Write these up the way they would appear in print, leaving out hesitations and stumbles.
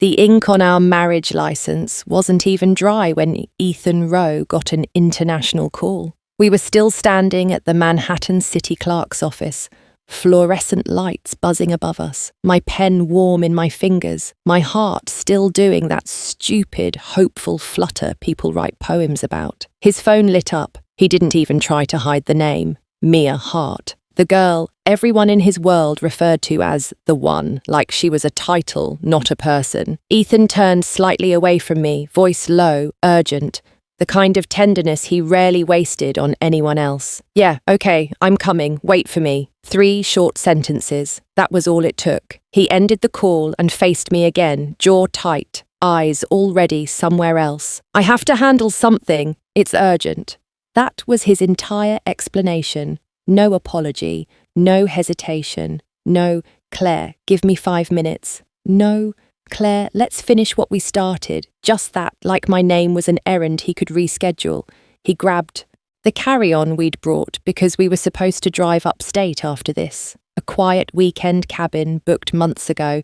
The ink on our marriage license wasn't even dry when Ethan Rowe got an international call. We were still standing at the Manhattan City Clerk's office, fluorescent lights buzzing above us, my pen warm in my fingers, my heart still doing that stupid, hopeful flutter people write poems about. His phone lit up. He didn't even try to hide the name. Mia Hart. The girl everyone in his world referred to as the one, like she was a title, not a person. Ethan turned slightly away from me, voice low, urgent, the kind of tenderness he rarely wasted on anyone else. Yeah, okay, I'm coming, wait for me. 3 short sentences. That was all it took. He ended the call and faced me again, jaw tight, eyes already somewhere else. I have to handle something. It's urgent. That was his entire explanation. No apology, no hesitation, no, Claire, give me 5 minutes. No, Claire, let's finish what we started. Just that, like my name was an errand he could reschedule. He grabbed the carry-on we'd brought because we were supposed to drive upstate after this. A quiet weekend cabin booked months ago,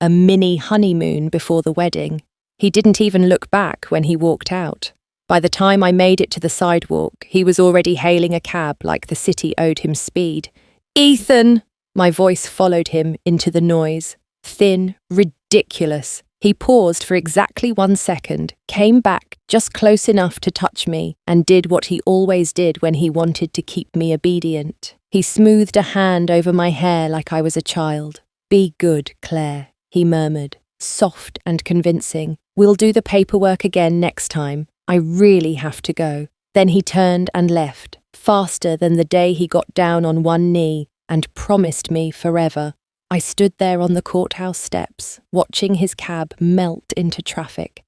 a mini honeymoon before the wedding. He didn't even look back when he walked out. By the time I made it to the sidewalk, he was already hailing a cab like the city owed him speed. Ethan! My voice followed him into the noise. Thin, ridiculous. He paused for exactly 1 second, came back just close enough to touch me, and did what he always did when he wanted to keep me obedient. He smoothed a hand over my hair like I was a child. Be good, Claire, he murmured, soft and convincing. We'll do the paperwork again next time. I really have to go. Then he turned and left, faster than the day he got down on one knee and promised me forever. I stood there on the courthouse steps, watching his cab melt into traffic,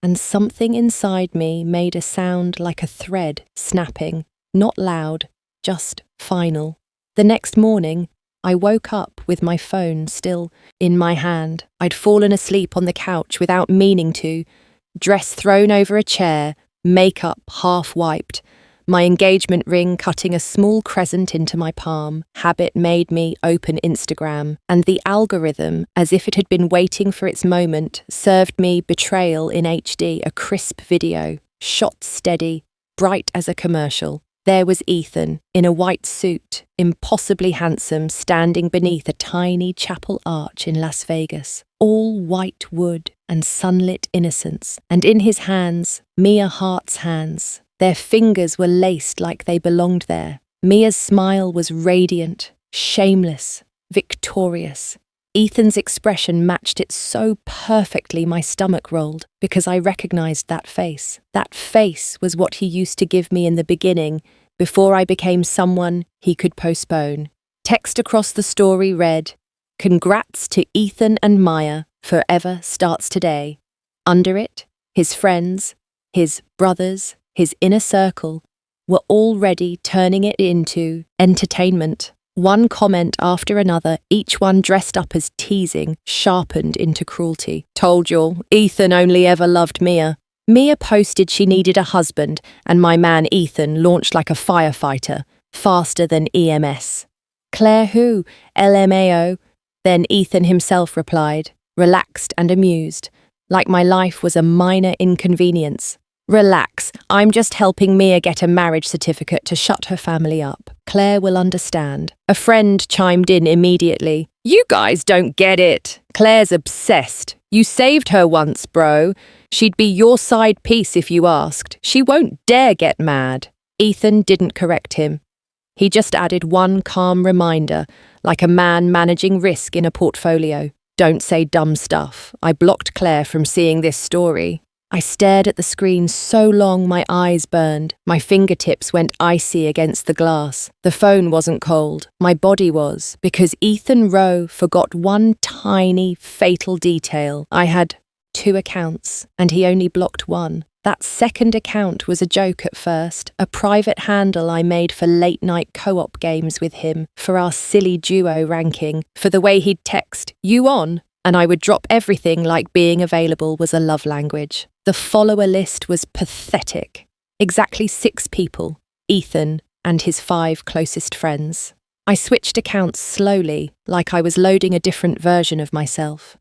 and something inside me made a sound like a thread snapping, not loud, just final. The next morning, I woke up with my phone still in my hand. I'd fallen asleep on the couch without meaning to, dress thrown over a chair, makeup half wiped, my engagement ring cutting a small crescent into my palm. Habit made me open Instagram, and the algorithm, as if it had been waiting for its moment, served me Betrayal in HD, a crisp video, shot steady, bright as a commercial. There was Ethan, in a white suit, impossibly handsome, standing beneath a tiny chapel arch in Las Vegas. All white wood and sunlit innocence, and in his hands, Mia Hart's hands. Their fingers were laced like they belonged there. Mia's smile was radiant, shameless, victorious. Ethan's expression matched it so perfectly my stomach rolled, because I recognized that face. That face was what he used to give me in the beginning, before I became someone he could postpone. Text across the story read, "Congrats to Ethan and Maya, forever starts today." Under it, his friends, his brothers, his inner circle, were already turning it into entertainment. One comment after another, each one dressed up as teasing, sharpened into cruelty. Told y'all, Ethan only ever loved Mia. Mia posted she needed a husband, and my man Ethan launched like a firefighter, faster than EMS. Claire who? LMAO. Then Ethan himself replied, relaxed and amused, like my life was a minor inconvenience. Relax, I'm just helping Mia get a marriage certificate to shut her family up. Claire will understand. A friend chimed in immediately. You guys don't get it. Claire's obsessed. You saved her once, bro. She'd be your side piece if you asked. She won't dare get mad. Ethan didn't correct him. He just added one calm reminder, like a man managing risk in a portfolio. Don't say dumb stuff. I blocked Claire from seeing this story. I stared at the screen so long my eyes burned. My fingertips went icy against the glass. The phone wasn't cold. My body was, because Ethan Rowe forgot one tiny, fatal detail. I had 2 accounts, and he only blocked one. That second account was a joke at first, a private handle I made for late-night co-op games with him, for our silly duo ranking, for the way he'd text, "You on?" and I would drop everything like being available was a love language. The follower list was pathetic. Exactly 6 people, Ethan and his 5 closest friends. I switched accounts slowly, like I was loading a different version of myself.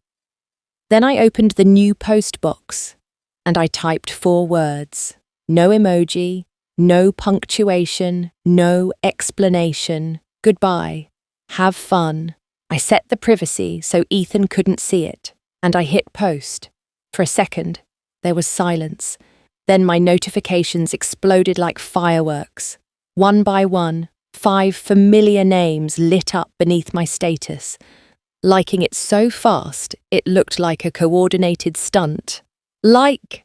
Then I opened the new post box and I typed 4 words. No emoji, no punctuation, no explanation. Goodbye. Have fun. I set the privacy so Ethan couldn't see it, and I hit post. For a second, there was silence. Then my notifications exploded like fireworks. One by one, 5 familiar names lit up beneath my status. Liking it so fast, it looked like a coordinated stunt. Like.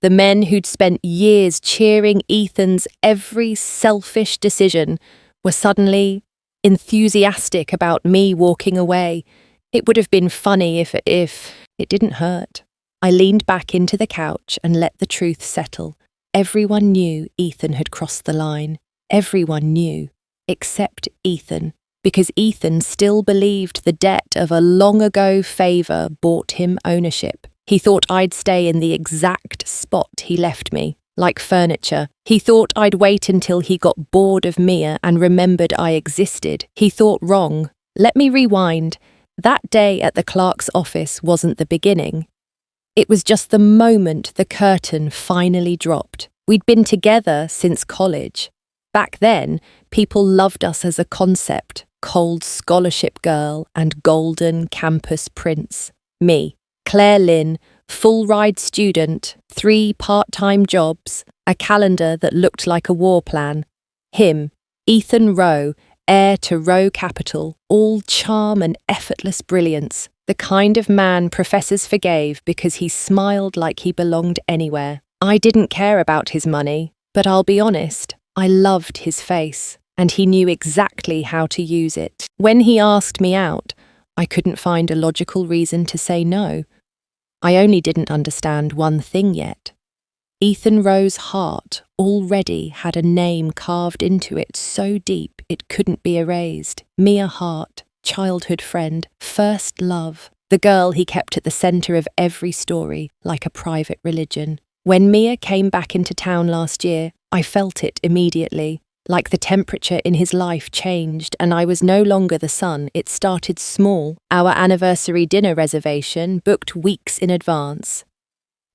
The men who'd spent years cheering Ethan's every selfish decision were suddenly enthusiastic about me walking away. It would have been funny if it didn't hurt. I leaned back into the couch and let the truth settle. Everyone knew Ethan had crossed the line. Everyone knew, except Ethan, because Ethan still believed the debt of a long-ago favour bought him ownership. He thought I'd stay in the exact spot he left me, like furniture. He thought I'd wait until he got bored of Mia and remembered I existed. He thought wrong. Let me rewind. That day at the Clark's office wasn't the beginning. It was just the moment the curtain finally dropped. We'd been together since college. Back then, people loved us as a concept, cold scholarship girl and golden campus prince. Me, Claire Lynn, full-ride student, 3 part-time jobs, a calendar that looked like a war plan. Him, Ethan Rowe, heir to Rowe Capital, all charm and effortless brilliance, the kind of man professors forgave because he smiled like he belonged anywhere. I didn't care about his money, but I'll be honest, I loved his face, and he knew exactly how to use it. When he asked me out, I couldn't find a logical reason to say no. I only didn't understand one thing yet. Ethan Rowe's heart already had a name carved into it so deep it couldn't be erased. Mia Hart, childhood friend, first love, the girl he kept at the centre of every story, like a private religion. When Mia came back into town last year, I felt it immediately. Like the temperature in his life changed and I was no longer the son. It started small. Our anniversary dinner reservation booked weeks in advance.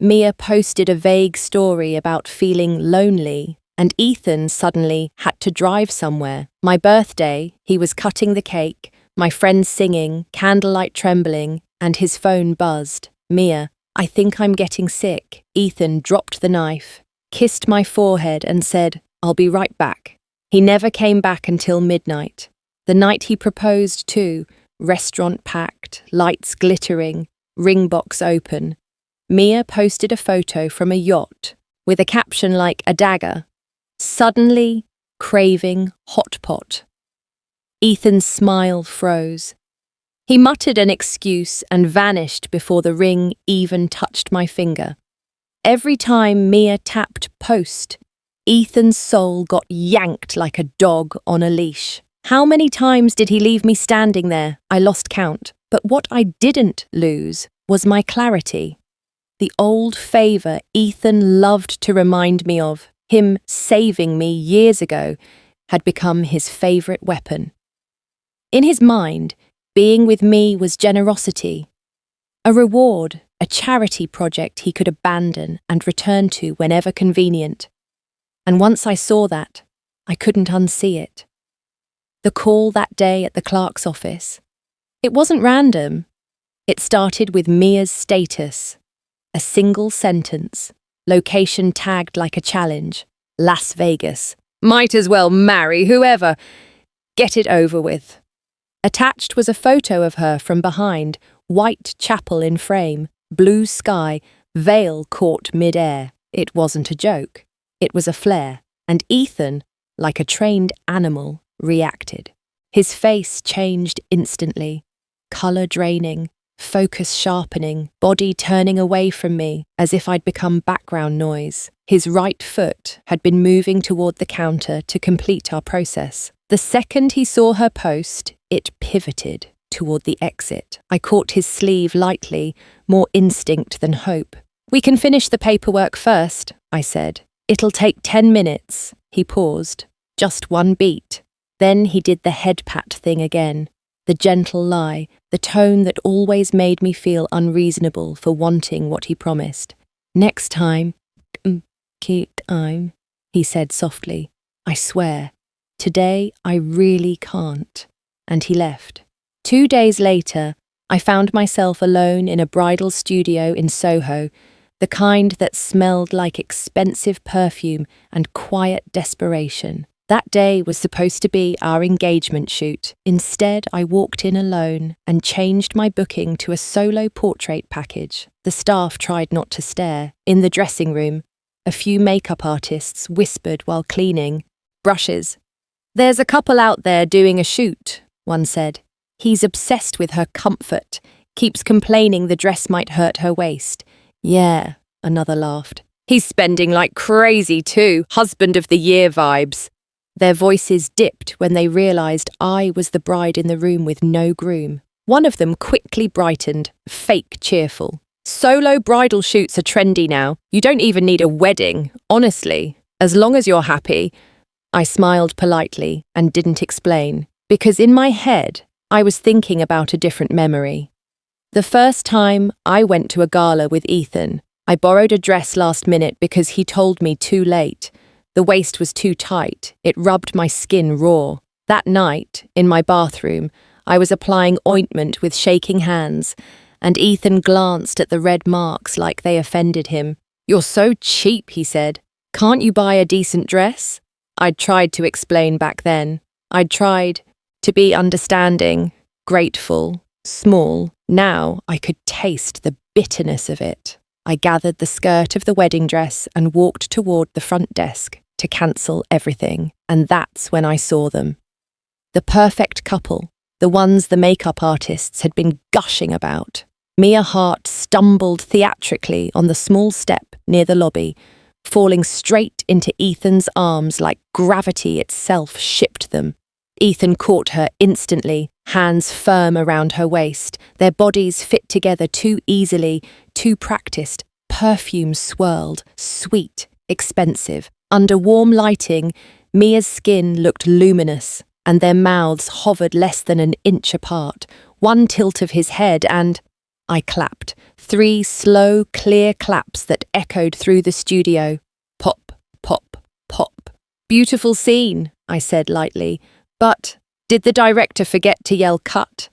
Mia posted a vague story about feeling lonely, and Ethan suddenly had to drive somewhere. My birthday, he was cutting the cake, my friends singing, candlelight trembling, and his phone buzzed. Mia, I think I'm getting sick. Ethan dropped the knife, kissed my forehead and said, I'll be right back. He never came back until midnight. The night he proposed too, restaurant packed, lights glittering, ring box open. Mia posted a photo from a yacht with a caption like a dagger, suddenly craving hot pot. Ethan's smile froze. He muttered an excuse and vanished before the ring even touched my finger. Every time Mia tapped post, Ethan's soul got yanked like a dog on a leash. How many times did he leave me standing there? I lost count. But what I didn't lose was my clarity. The old favour Ethan loved to remind me of, him saving me years ago, had become his favourite weapon. In his mind, being with me was generosity, a reward, a charity project he could abandon and return to whenever convenient. And once I saw that, I couldn't unsee it. The call that day at the Clark's office. It wasn't random. It started with Mia's status. A single sentence, location tagged like a challenge. Las Vegas. Might as well marry whoever. Get it over with. Attached was a photo of her from behind, white chapel in frame, blue sky, veil caught mid-air. It wasn't a joke. It was a flare, and Ethan, like a trained animal, reacted. His face changed instantly, colour draining, focus sharpening, body turning away from me as if I'd become background noise. His right foot had been moving toward the counter to complete our process. The second he saw her post, it pivoted toward the exit. I caught his sleeve lightly, more instinct than hope. We can finish the paperwork first, I said. It'll take 10 minutes. He paused. Just one beat. Then he did the head pat thing again. The gentle lie, the tone that always made me feel unreasonable for wanting what he promised. Next time, he said softly. I swear, today I really can't. And he left. 2 days later, I found myself alone in a bridal studio in Soho, the kind that smelled like expensive perfume and quiet desperation. That day was supposed to be our engagement shoot. Instead, I walked in alone and changed my booking to a solo portrait package. The staff tried not to stare. In the dressing room, a few makeup artists whispered while cleaning. Brushes. There's a couple out there doing a shoot, one said. He's obsessed with her comfort, keeps complaining the dress might hurt her waist. Yeah, another laughed. He's spending like crazy too, husband of the year vibes. Their voices dipped when they realised I was the bride in the room with no groom. One of them quickly brightened, fake cheerful. Solo bridal shoots are trendy now. You don't even need a wedding, honestly, as long as you're happy. I smiled politely and didn't explain, because in my head, I was thinking about a different memory. The first time I went to a gala with Ethan, I borrowed a dress last minute because he told me too late. The waist was too tight. It rubbed my skin raw. That night, in my bathroom, I was applying ointment with shaking hands, and Ethan glanced at the red marks like they offended him. You're so cheap, he said. Can't you buy a decent dress? I'd tried to explain back then. I'd tried to be understanding, grateful, small. Now I could taste the bitterness of it. I gathered the skirt of the wedding dress and walked toward the front desk to cancel everything, and that's when I saw them. The perfect couple, the ones the makeup artists had been gushing about. Mia Hart stumbled theatrically on the small step near the lobby, falling straight into Ethan's arms like gravity itself shipped them. Ethan caught her instantly, hands firm around her waist, their bodies fit together too easily, too practiced. Perfume swirled, sweet, expensive. Under warm lighting, Mia's skin looked luminous, and their mouths hovered less than an inch apart. One tilt of his head and I clapped. 3 slow, clear claps that echoed through the studio. Pop, pop, pop. Beautiful scene, I said lightly. But did the director forget to yell cut?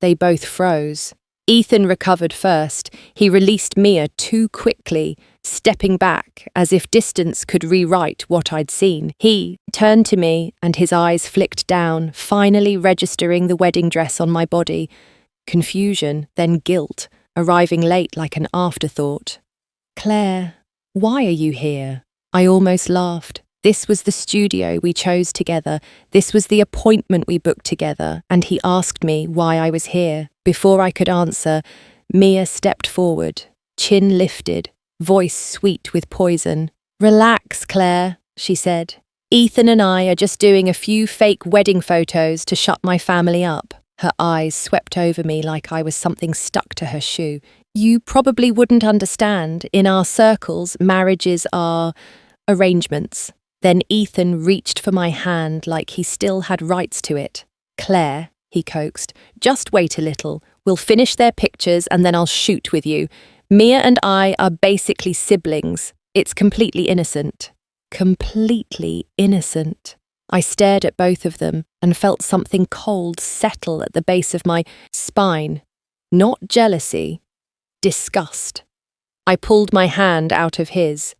They both froze. Ethan recovered first. He released Mia too quickly, stepping back as if distance could rewrite what I'd seen. He turned to me and his eyes flicked down, finally registering the wedding dress on my body. Confusion, then guilt, arriving late like an afterthought. Claire, why are you here? I almost laughed. This was the studio we chose together. This was the appointment we booked together, and he asked me why I was here. Before I could answer, Mia stepped forward, chin lifted, voice sweet with poison. Relax, Claire, she said. Ethan and I are just doing a few fake wedding photos to shut my family up. Her eyes swept over me like I was something stuck to her shoe. You probably wouldn't understand. In our circles, marriages are arrangements. Then Ethan reached for my hand like he still had rights to it. Claire, he coaxed, just wait a little. We'll finish their pictures and then I'll shoot with you. Mia and I are basically siblings. It's completely innocent. Completely innocent. I stared at both of them and felt something cold settle at the base of my spine. Not jealousy, disgust. I pulled my hand out of his.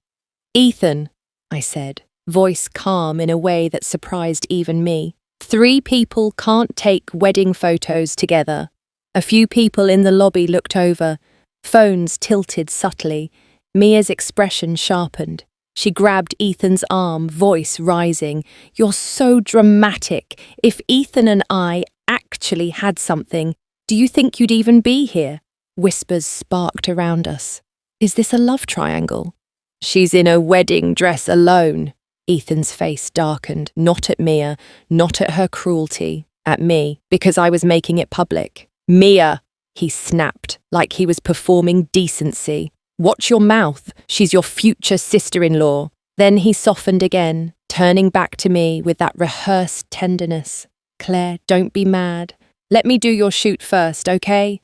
Ethan, I said, voice calm in a way that surprised even me. 3 people can't take wedding photos together. A few people in the lobby looked over, phones tilted subtly. Mia's expression sharpened. She grabbed Ethan's arm, voice rising. You're so dramatic. If Ethan and I actually had something, do you think you'd even be here? Whispers sparked around us. Is this a love triangle? She's in a wedding dress alone. Ethan's face darkened, not at Mia, not at her cruelty, at me, because I was making it public. Mia, he snapped, like he was performing decency. Watch your mouth, she's your future sister-in-law. Then he softened again, turning back to me with that rehearsed tenderness. Claire, don't be mad. Let me do your shoot first, okay?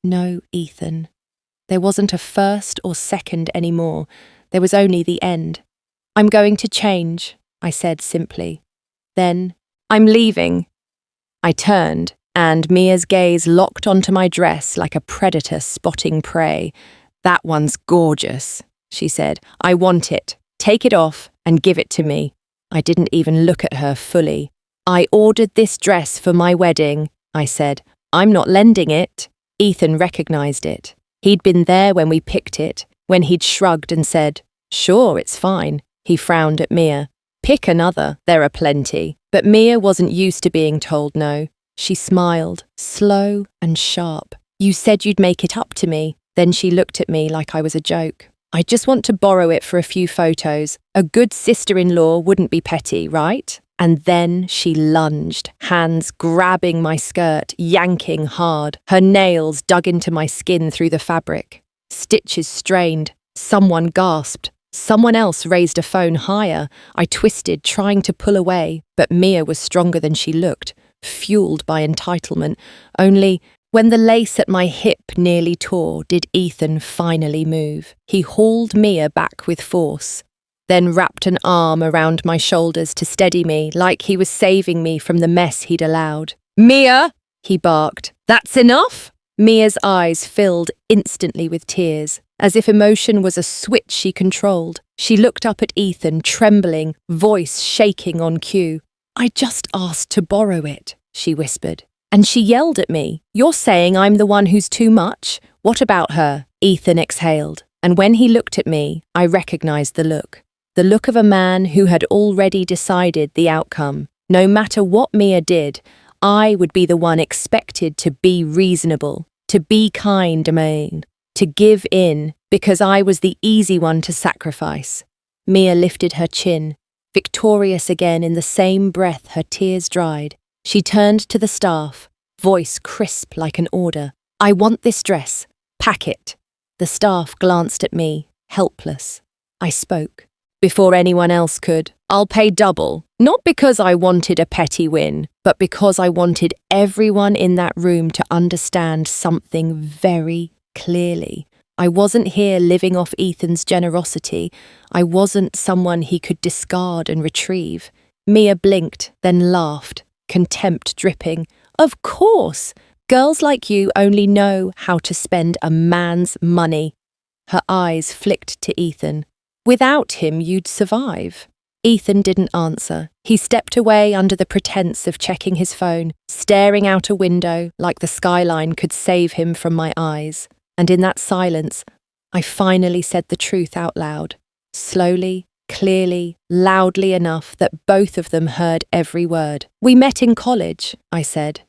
No, Ethan. There wasn't a first or second anymore. There was only the end. I'm going to change, I said simply. Then, I'm leaving. I turned, and Mia's gaze locked onto my dress like a predator spotting prey. That one's gorgeous, she said. I want it. Take it off and give it to me. I didn't even look at her fully. I ordered this dress for my wedding, I said. I'm not lending it. Ethan recognized it. He'd been there when we picked it, when he'd shrugged and said, Sure, it's fine. He frowned at Mia. Pick another, there are plenty. But Mia wasn't used to being told no. She smiled, slow and sharp. You said you'd make it up to me. Then she looked at me like I was a joke. I just want to borrow it for a few photos. A good sister-in-law wouldn't be petty, right? And then she lunged, hands grabbing my skirt, yanking hard. Her nails dug into my skin through the fabric. Stitches strained. Someone gasped. Someone else raised a phone higher. I twisted, trying to pull away, but Mia was stronger than she looked, fueled by entitlement. Only, when the lace at my hip nearly tore, did Ethan finally move. He hauled Mia back with force, then wrapped an arm around my shoulders to steady me, like he was saving me from the mess he'd allowed. Mia, he barked. That's enough? Mia's eyes filled instantly with tears, as if emotion was a switch she controlled. She looked up at Ethan, trembling, voice shaking on cue. I just asked to borrow it, she whispered. And she yelled at me. You're saying I'm the one who's too much? What about her? Ethan exhaled. And when he looked at me, I recognized the look. The look of a man who had already decided the outcome. No matter what Mia did, I would be the one expected to be reasonable, to be kind, to give in, because I was the easy one to sacrifice. Mia lifted her chin, victorious again. In the same breath her tears dried. She turned to the staff, voice crisp like an order. I want this dress. Pack it. The staff glanced at me, helpless. I spoke. Before anyone else could. I'll pay double. Not because I wanted a petty win, but because I wanted everyone in that room to understand something very clearly. I wasn't here living off Ethan's generosity. I wasn't someone he could discard and retrieve. Mia blinked, then laughed, contempt dripping. Of course! Girls like you only know how to spend a man's money. Her eyes flicked to Ethan. Without him, you'd survive. Ethan didn't answer. He stepped away under the pretense of checking his phone, staring out a window like the skyline could save him from my eyes. And in that silence, I finally said the truth out loud. Slowly, clearly, loudly enough that both of them heard every word. We met in college, I said.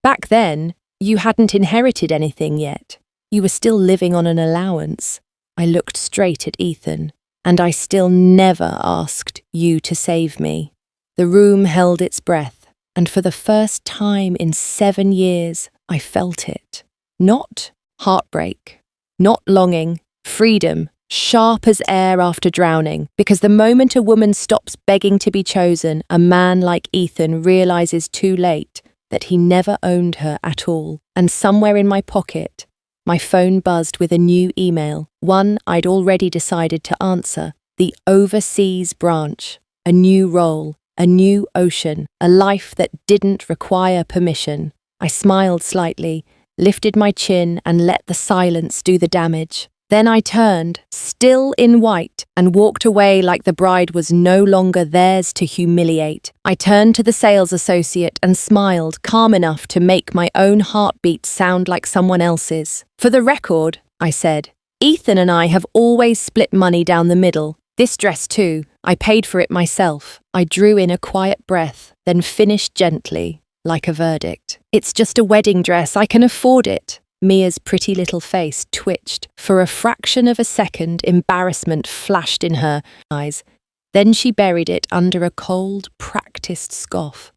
Back then, you hadn't inherited anything yet. You were still living on an allowance. I looked straight at Ethan, and I still never asked you to save me. The room held its breath, and for the first time in 7 years, I felt it. Not heartbreak, not longing, freedom, sharp as air after drowning, because the moment a woman stops begging to be chosen, a man like Ethan realizes too late that he never owned her at all. And somewhere in my pocket, my phone buzzed with a new email, one I'd already decided to answer. The overseas branch, a new role, a new ocean, a life that didn't require permission. I smiled slightly, lifted my chin and let the silence do the damage. Then I turned, still in white, and walked away like the bride was no longer theirs to humiliate. I turned to the sales associate and smiled, calm enough to make my own heartbeat sound like someone else's. For the record, I said, Ethan and I have always split money down the middle. This dress too. I paid for it myself. I drew in a quiet breath, then finished gently, like a verdict. It's just a wedding dress. I can afford it. Mia's pretty little face twitched. For a fraction of a second, embarrassment flashed in her eyes. Then she buried it under a cold, practiced scoff.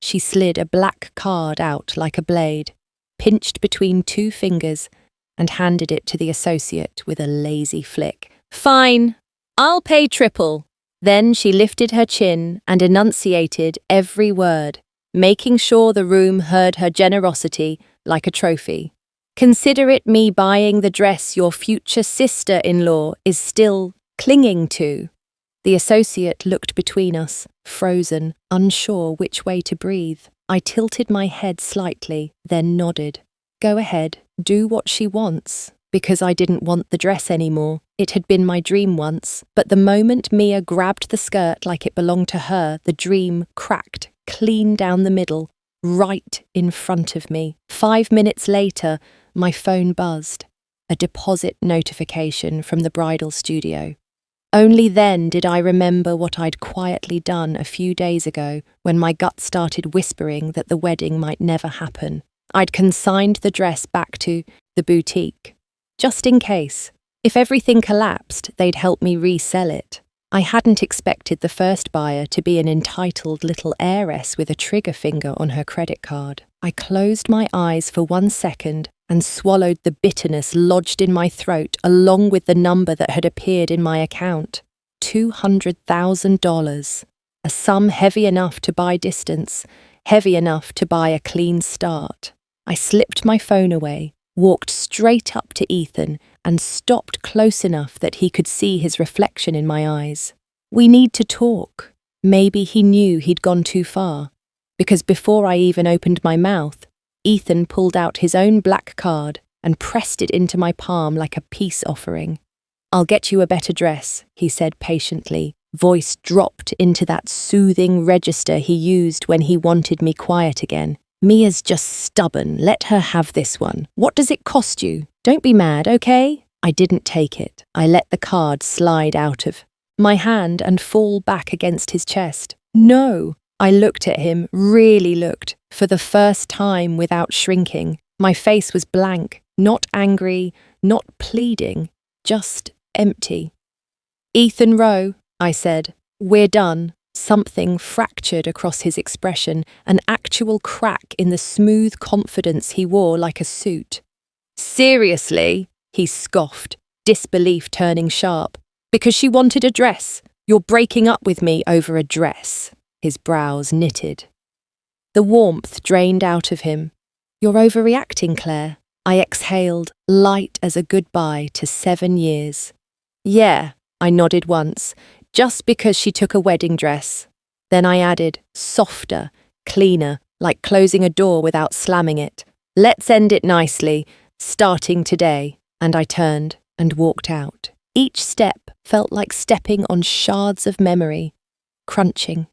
She slid a black card out like a blade, pinched between 2 fingers, and handed it to the associate with a lazy flick. Fine, I'll pay triple. Then she lifted her chin and enunciated every word. making sure the room heard her generosity like a trophy. Consider it me buying the dress your future sister-in-law is still clinging to. The associate looked between us, frozen, unsure which way to breathe. I tilted my head slightly, then nodded. Go ahead, do what she wants. Because I didn't want the dress anymore. It had been my dream once, but the moment Mia grabbed the skirt like it belonged to her, the dream cracked clean down the middle, right in front of me. 5 minutes later, my phone buzzed. A deposit notification from the bridal studio. Only then did I remember what I'd quietly done a few days ago when my gut started whispering that the wedding might never happen. I'd consigned the dress back to the boutique, just in case. If everything collapsed, they'd help me resell it. I hadn't expected the first buyer to be an entitled little heiress with a trigger finger on her credit card. I closed my eyes for 1 second and swallowed the bitterness lodged in my throat along with the number that had appeared in my account. $200,000. A sum heavy enough to buy distance, heavy enough to buy a clean start. I slipped my phone away, walked straight up to Ethan and stopped close enough that he could see his reflection in my eyes. We need to talk. Maybe he knew he'd gone too far, because before I even opened my mouth, Ethan pulled out his own black card and pressed it into my palm like a peace offering. I'll get you a better dress, he said patiently, voice dropped into that soothing register he used when he wanted me quiet again. Mia's just stubborn, let her have this one. What does it cost you? Don't be mad, okay? I didn't take it. I let the card slide out of my hand and fall back against his chest. No! I looked at him, really looked, for the first time without shrinking. My face was blank, not angry, not pleading, just empty. Ethan Rowe, I said, we're done. Something fractured across his expression, an actual crack in the smooth confidence he wore like a suit. Seriously, he scoffed, disbelief turning sharp. Because she wanted a dress. You're breaking up with me over a dress. His brows knitted. The warmth drained out of him. You're overreacting, Claire. I exhaled, light as a goodbye to 7 years. Yeah, I nodded once, just because she took a wedding dress. Then I added, softer, cleaner, like closing a door without slamming it. Let's end it nicely, starting today. And I turned and walked out. Each step felt like stepping on shards of memory, crunching,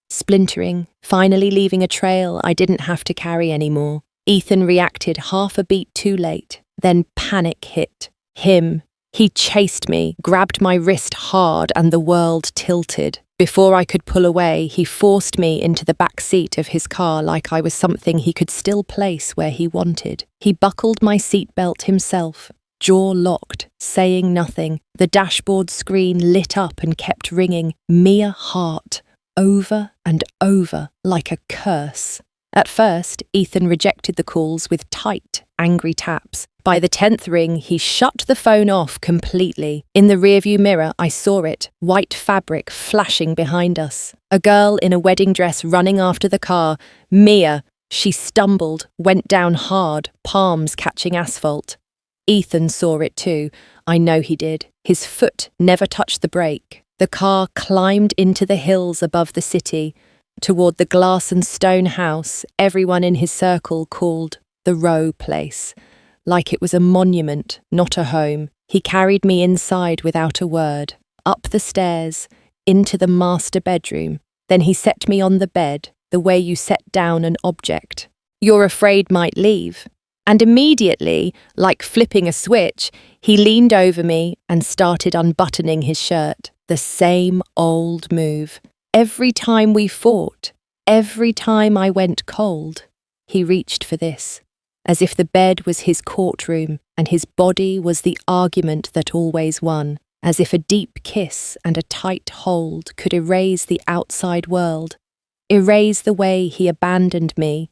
splintering, finally leaving a trail I didn't have to carry anymore. Ethan reacted half a beat too late. Then panic hit. Him. He chased me, grabbed my wrist hard, and the world tilted. Before I could pull away, he forced me into the back seat of his car like I was something he could still place where he wanted. He buckled my seatbelt himself, jaw locked, saying nothing. The dashboard screen lit up and kept ringing, Mia Hart, over and over, like a curse. At first, Ethan rejected the calls with tight, angry taps. By the 10th ring, he shut the phone off completely. In the rearview mirror, I saw it, white fabric flashing behind us. A girl in a wedding dress running after the car. Mia. She stumbled, went down hard, palms catching asphalt. Ethan saw it too. I know he did. His foot never touched the brake. The car climbed into the hills above the city. Toward the glass and stone house everyone in his circle called the Rowe place. Like it was a monument, not a home. He carried me inside without a word, up the stairs, into the master bedroom. Then he set me on the bed, the way you set down an object you're afraid might leave. And immediately, like flipping a switch, he leaned over me and started unbuttoning his shirt. The same old move. Every time we fought, every time I went cold, he reached for this. As if the bed was his courtroom and his body was the argument that always won, as if a deep kiss and a tight hold could erase the outside world, erase the way he abandoned me,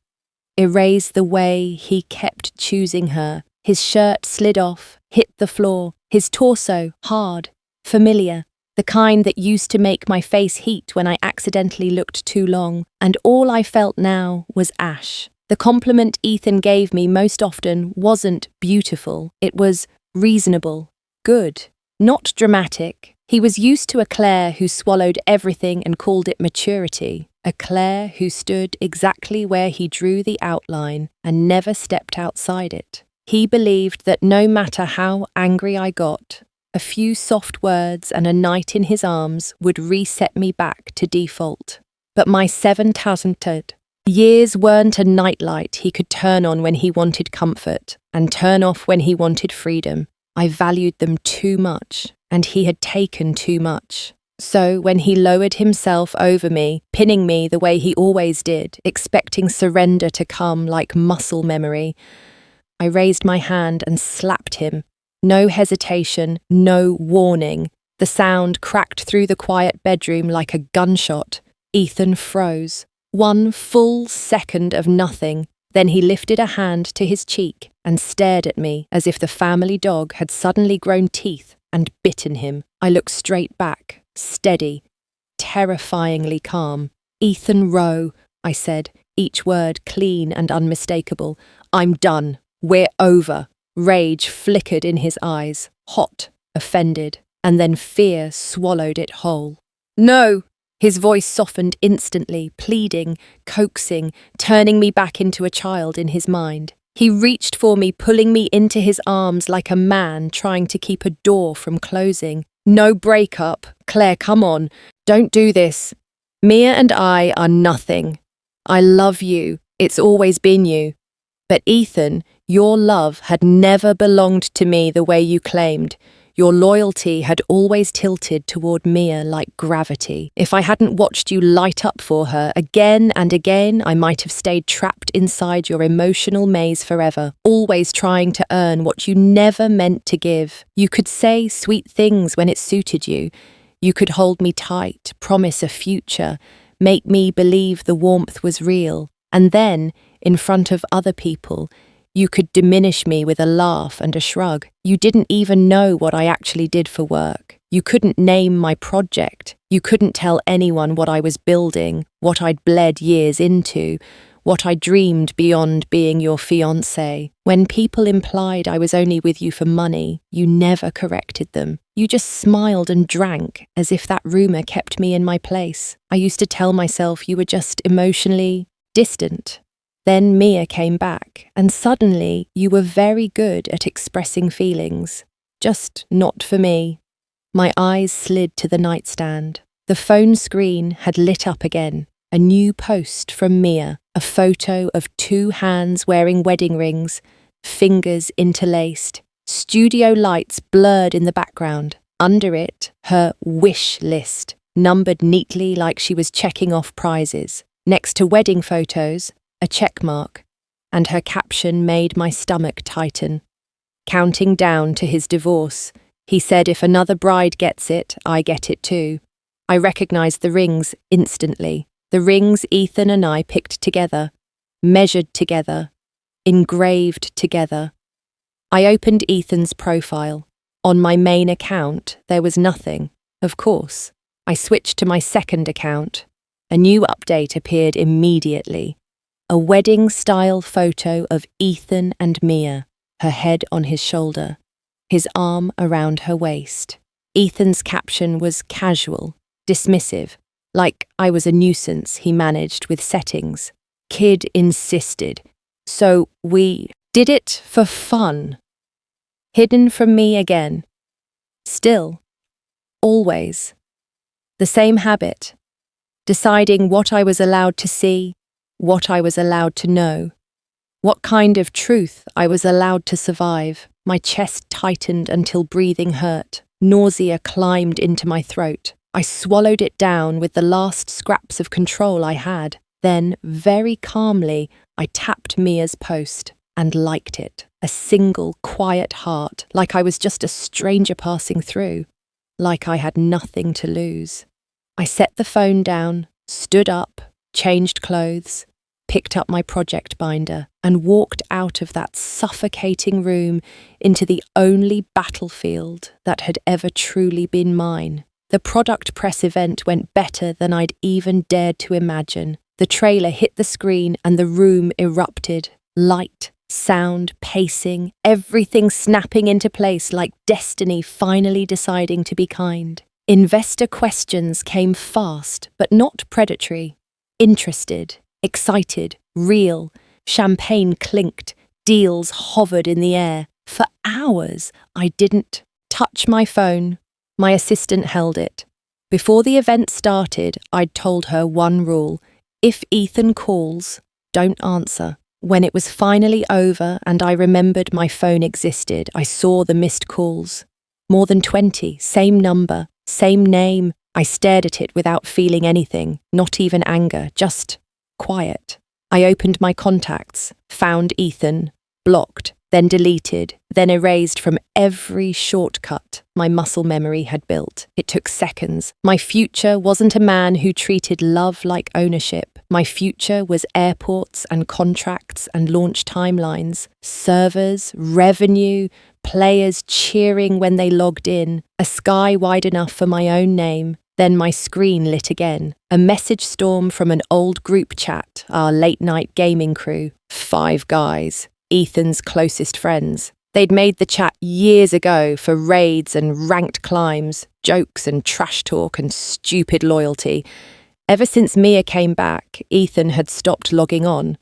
erase the way he kept choosing her. His shirt slid off, hit the floor, his torso hard, familiar, the kind that used to make my face heat when I accidentally looked too long, and all I felt now was ash. The compliment Ethan gave me most often wasn't beautiful, it was reasonable, good, not dramatic. He was used to a Claire who swallowed everything and called it maturity, a Claire who stood exactly where he drew the outline and never stepped outside it. He believed that no matter how angry I got, a few soft words and a night in his arms would reset me back to default. But my 7,000 years weren't a nightlight he could turn on when he wanted comfort and turn off when he wanted freedom. I valued them too much, and he had taken too much. So when he lowered himself over me, pinning me the way he always did, expecting surrender to come like muscle memory, I raised my hand and slapped him. No hesitation, no warning. The sound cracked through the quiet bedroom like a gunshot. Ethan froze. 1 full second of nothing. Then he lifted a hand to his cheek and stared at me as if the family dog had suddenly grown teeth and bitten him. I looked straight back, steady, terrifyingly calm. "Ethan Rowe," I said, each word clean and unmistakable. "I'm done. We're over." Rage flickered in his eyes, hot, offended, and then fear swallowed it whole. "No!" His voice softened instantly, pleading, coaxing, turning me back into a child in his mind. He reached for me, pulling me into his arms like a man trying to keep a door from closing. "No breakup. Claire, come on. Don't do this. Mia and I are nothing. I love you. It's always been you. But Ethan, your love had never belonged to me the way you claimed. Your loyalty had always tilted toward Mia like gravity. If I hadn't watched you light up for her again and again, I might have stayed trapped inside your emotional maze forever, always trying to earn what you never meant to give. You could say sweet things when it suited you. You could hold me tight, promise a future, make me believe the warmth was real. And then, in front of other people, you could diminish me with a laugh and a shrug. You didn't even know what I actually did for work. You couldn't name my project. You couldn't tell anyone what I was building, what I'd bled years into, what I dreamed beyond being your fiancé. When people implied I was only with you for money, you never corrected them. You just smiled and drank, as if that rumor kept me in my place. I used to tell myself you were just emotionally distant. Then Mia came back, and suddenly you were very good at expressing feelings. Just not for me. My eyes slid to the nightstand. The phone screen had lit up again. A new post from Mia, a photo of 2 hands wearing wedding rings, fingers interlaced, studio lights blurred in the background. Under it, her wish list, numbered neatly like she was checking off prizes. Next to wedding photos, a check mark, and her caption made my stomach tighten. Counting down to his divorce, he said if another bride gets it, I get it too. I recognized the rings instantly, the rings Ethan and I picked together, measured together, engraved together. I opened Ethan's profile. On my main account, there was nothing, of course. I switched to my second account. A new update appeared immediately. A wedding-style photo of Ethan and Mia, her head on his shoulder, his arm around her waist. Ethan's caption was casual, dismissive, like I was a nuisance he managed with settings. Kid insisted, so we did it for fun. Hidden from me again. Still. Always. The same habit. Deciding what I was allowed to see, what I was allowed to know, what kind of truth I was allowed to survive. My chest tightened until breathing hurt. Nausea climbed into my throat. I swallowed it down with the last scraps of control I had. Then, very calmly, I tapped Mia's post and liked it. A single, quiet heart, like I was just a stranger passing through, like I had nothing to lose. I set the phone down, stood up, changed clothes, picked up my project binder, and walked out of that suffocating room into the only battlefield that had ever truly been mine, The product press event went better than I'd even dared to imagine. The trailer hit the screen and the room erupted. Light, sound, pacing, everything snapping into place like destiny finally deciding to be kind. Investor questions came fast, but not predatory. Interested, excited, real. Champagne clinked, deals hovered in the air. For hours, I didn't touch my phone. My assistant held it. Before the event started, I'd told her one rule. If Ethan calls, don't answer. When it was finally over and I remembered my phone existed, I saw the missed calls. More than 20, same number, same name. I stared at it without feeling anything, not even anger, just quiet. I opened my contacts, found Ethan, blocked, then deleted, then erased from every shortcut my muscle memory had built. It took seconds. My future wasn't a man who treated love like ownership. My future was airports and contracts and launch timelines, servers, revenue, players cheering when they logged in, a sky wide enough for my own name. Then my screen lit again. A message storm from an old group chat, our late-night gaming crew. 5 guys. Ethan's closest friends. They'd made the chat years ago for raids and ranked climbs, jokes and trash talk and stupid loyalty. Ever since Mia came back, Ethan had stopped logging on.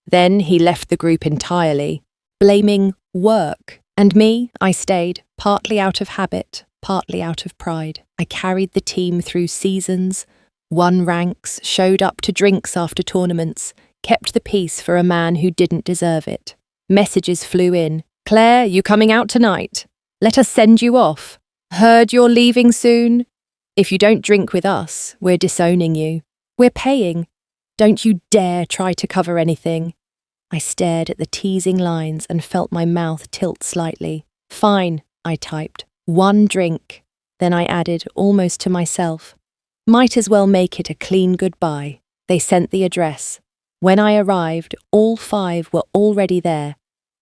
Then he left the group entirely, blaming work. And me, I stayed, partly out of habit, partly out of pride. I carried the team through seasons, won ranks, showed up to drinks after tournaments, kept the peace for a man who didn't deserve it. Messages flew in. Claire, you coming out tonight? Let us send you off. Heard you're leaving soon? If you don't drink with us, we're disowning you. We're paying. Don't you dare try to cover anything. I stared at the teasing lines and felt my mouth tilt slightly. Fine, I typed. 1 drink. Then I added, almost to myself, might as well make it a clean goodbye. They sent the address. When I arrived, all 5 were already there,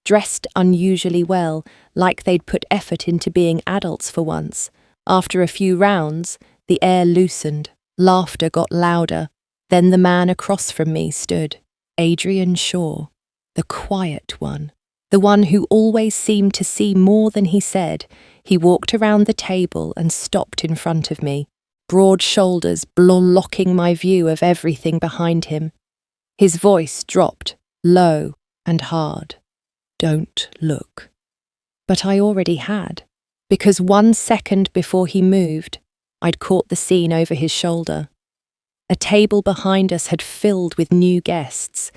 dressed unusually well, like they'd put effort into being adults for once. After a few rounds, the air loosened, laughter got louder. Then the man across from me stood, Adrian Shaw, the quiet one, the one who always seemed to see more than he said. He walked around the table and stopped in front of me, broad shoulders blocking my view of everything behind him. His voice dropped, low and hard. Don't look. But I already had, because 1 second before he moved, I'd caught the scene over his shoulder. A table behind us had filled with new guests,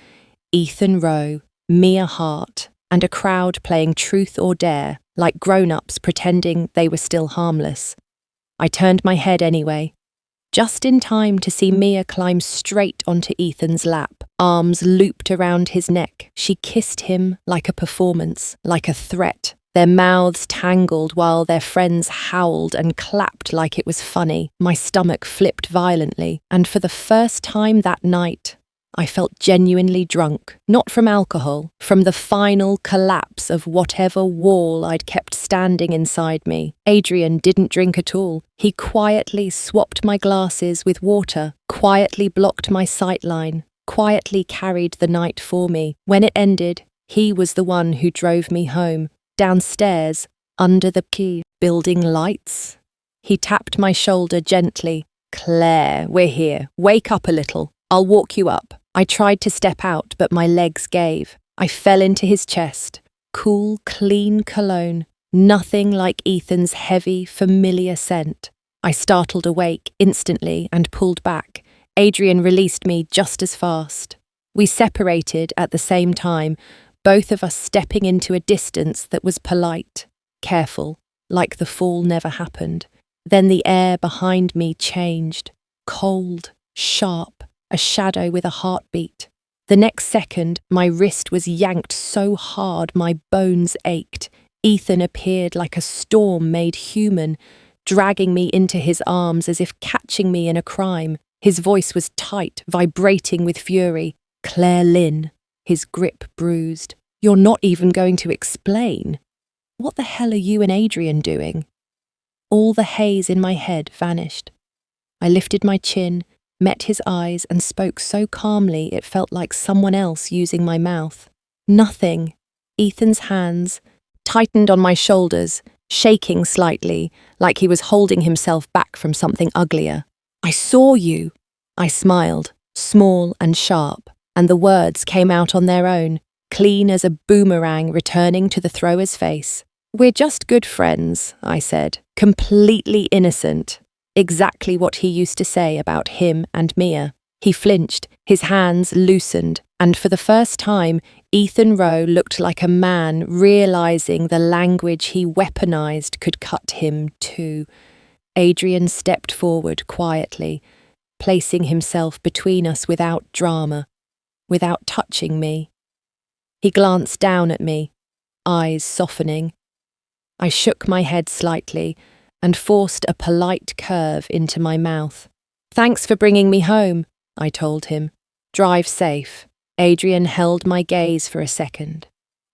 Ethan Rowe, Mia Hart, and a crowd playing truth or dare, like grown-ups pretending they were still harmless. I turned my head anyway, just in time to see Mia climb straight onto Ethan's lap, arms looped around his neck. She kissed him like a performance, like a threat. Their mouths tangled while their friends howled and clapped like it was funny. My stomach flipped violently, and for the first time that night, I felt genuinely drunk, not from alcohol, from the final collapse of whatever wall I'd kept standing inside me. Adrian didn't drink at all. He quietly swapped my glasses with water, quietly blocked my sightline, quietly carried the night for me. When it ended, he was the one who drove me home, downstairs, under the key. Building lights? He tapped my shoulder gently. Claire, we're here. Wake up a little. I'll walk you up. I tried to step out, but my legs gave. I fell into his chest. Cool, clean cologne. Nothing like Ethan's heavy, familiar scent. I startled awake instantly and pulled back. Adrian released me just as fast. We separated at the same time, both of us stepping into a distance that was polite, careful, like the fall never happened. Then the air behind me changed, cold, sharp, a shadow with a heartbeat. The next second, my wrist was yanked so hard my bones ached. Ethan appeared like a storm made human, dragging me into his arms as if catching me in a crime. His voice was tight, vibrating with fury. Claire Lynn, his grip bruised. You're not even going to explain. What the hell are you and Adrian doing? all the haze in my head vanished. I lifted my chin, met his eyes, and spoke so calmly it felt like someone else using my mouth. Nothing. Ethan's hands tightened on my shoulders, shaking slightly, like he was holding himself back from something uglier. "I saw you." I smiled, small and sharp, and the words came out on their own, clean as a boomerang returning to the thrower's face. "We're just good friends," I said, completely innocent. Exactly what he used to say about him and Mia. He flinched, his hands loosened, and for the first time, Ethan Rowe looked like a man realizing the language he weaponized could cut him too. Adrian stepped forward quietly, placing himself between us without drama, without touching me. He glanced down at me, eyes softening. I shook my head slightly and forced a polite curve into my mouth. "Thanks for bringing me home," I told him. "Drive safe." Adrian held my gaze for a second,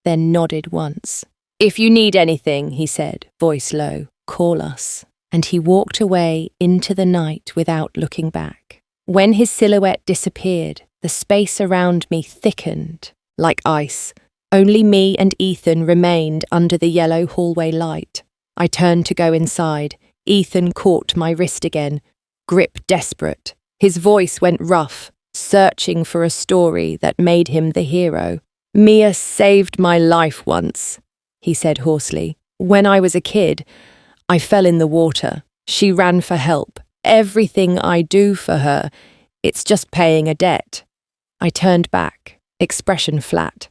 then nodded once. "If you need anything," he said, voice low, "call us." And he walked away into the night without looking back. When his silhouette disappeared, the space around me thickened, like ice. Only me and Ethan remained under the yellow hallway light. I turned to go inside. Ethan caught my wrist again, grip desperate. His voice went rough, searching for a story that made him the hero. "Mia saved my life once," he said hoarsely. "When I was a kid, I fell in the water. She ran for help. Everything I do for her, it's just paying a debt." I turned back, expression flat.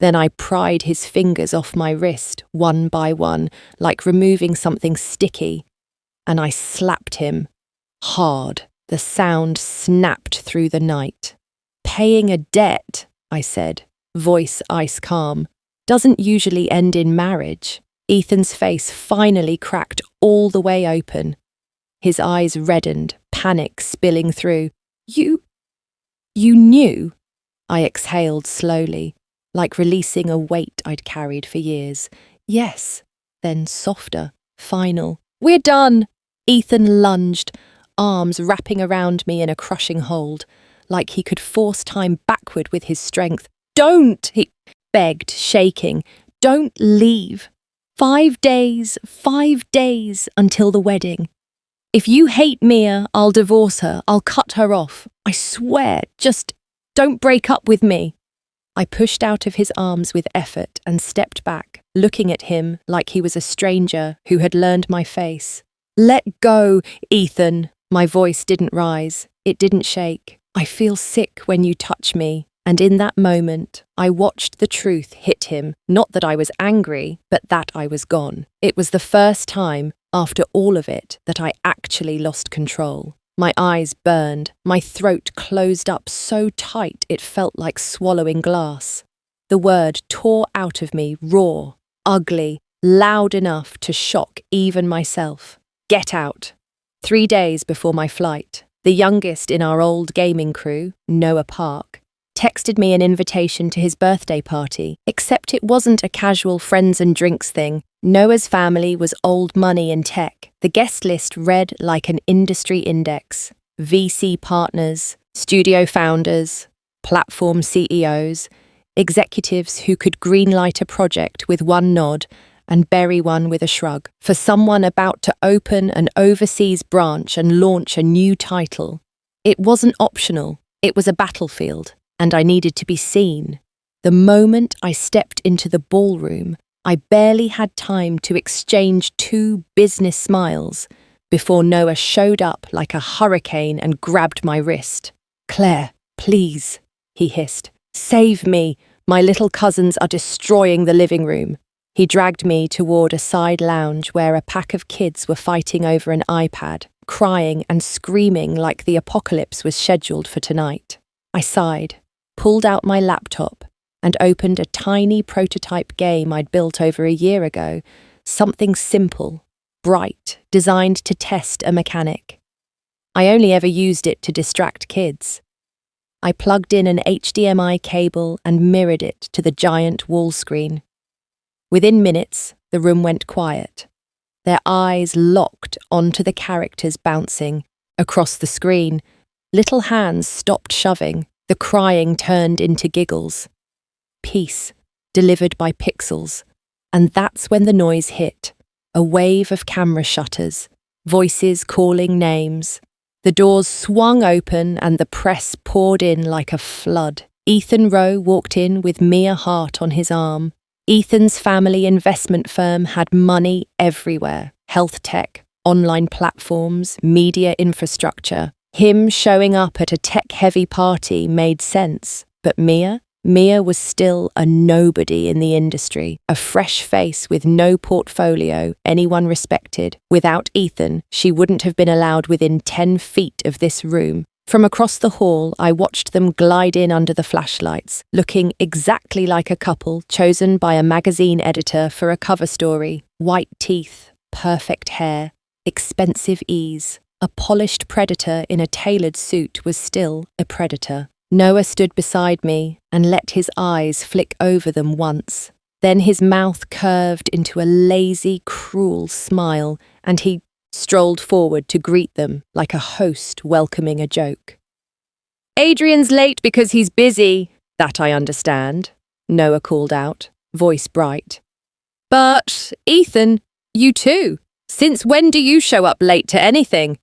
Then I pried his fingers off my wrist, one by one, like removing something sticky, and I slapped him. Hard. The sound snapped through the night. "Paying a debt," I said, voice ice calm, "doesn't usually end in marriage." Ethan's face finally cracked all the way open. His eyes reddened, panic spilling through. You knew?" I exhaled slowly, like releasing a weight I'd carried for years. "Yes," then softer, final. "We're done." Ethan lunged, arms wrapping around me in a crushing hold, like he could force time backward with his strength. "Don't," he begged, shaking. "Don't leave. 5 days until the wedding. If you hate Mia, I'll divorce her. I'll cut her off. I swear, just don't break up with me." I pushed out of his arms with effort and stepped back, looking at him like he was a stranger who had learned my face. "Let go, Ethan." My voice didn't rise. It didn't shake. "I feel sick when you touch me." And in that moment, I watched the truth hit him. Not that I was angry, but that I was gone. It was the first time, after all of it, that I actually lost control. My eyes burned, my throat closed up so tight it felt like swallowing glass. The word tore out of me raw, ugly, loud enough to shock even myself. "Get out." 3 days before my flight, the youngest in our old gaming crew, Noah Park, texted me an invitation to his birthday party, except it wasn't a casual friends and drinks thing. Noah's family was old money in tech. The guest list read like an industry index. VC partners, studio founders, platform CEOs, executives who could greenlight a project with one nod and bury one with a shrug. For someone about to open an overseas branch and launch a new title, it wasn't optional, it was a battlefield. And I needed to be seen. The moment I stepped into the ballroom, I barely had time to exchange 2 business smiles before Noah showed up like a hurricane and grabbed my wrist. "Claire, please," he hissed. "Save me. My little cousins are destroying the living room." He dragged me toward a side lounge where a pack of kids were fighting over an iPad, crying and screaming like the apocalypse was scheduled for tonight. I sighed, pulled out my laptop, and opened a tiny prototype game I'd built over a year ago, something simple, bright, designed to test a mechanic. I only ever used it to distract kids. I plugged in an HDMI cable and mirrored it to the giant wall screen. Within minutes, the room went quiet. their eyes locked onto the characters bouncing across the screen. Little hands stopped shoving, the crying turned into giggles. Peace, delivered by pixels. And that's when the noise hit. A wave of camera shutters, voices calling names. The doors swung open and the press poured in like a flood. Ethan Rowe walked in with Mia Hart on his arm. Ethan's family investment firm had money everywhere. Health tech, online platforms, media infrastructure. Him showing up at a tech-heavy party made sense. But Mia was still a nobody in the industry, a fresh face with no portfolio anyone respected. Without Ethan, she wouldn't have been allowed within 10 feet of this room. From across the hall, I watched them glide in under the flashlights, looking exactly like a couple chosen by a magazine editor for a cover story. White teeth, perfect hair, expensive ease. A polished predator in a tailored suit was still a predator. Noah stood beside me and let his eyes flick over them once. Then his mouth curved into a lazy, cruel smile, and he strolled forward to greet them like a host welcoming a joke. "Adrian's late because he's busy." "That I understand," Noah called out, voice bright. "But, Ethan, you too. Since when do you show up late to anything?"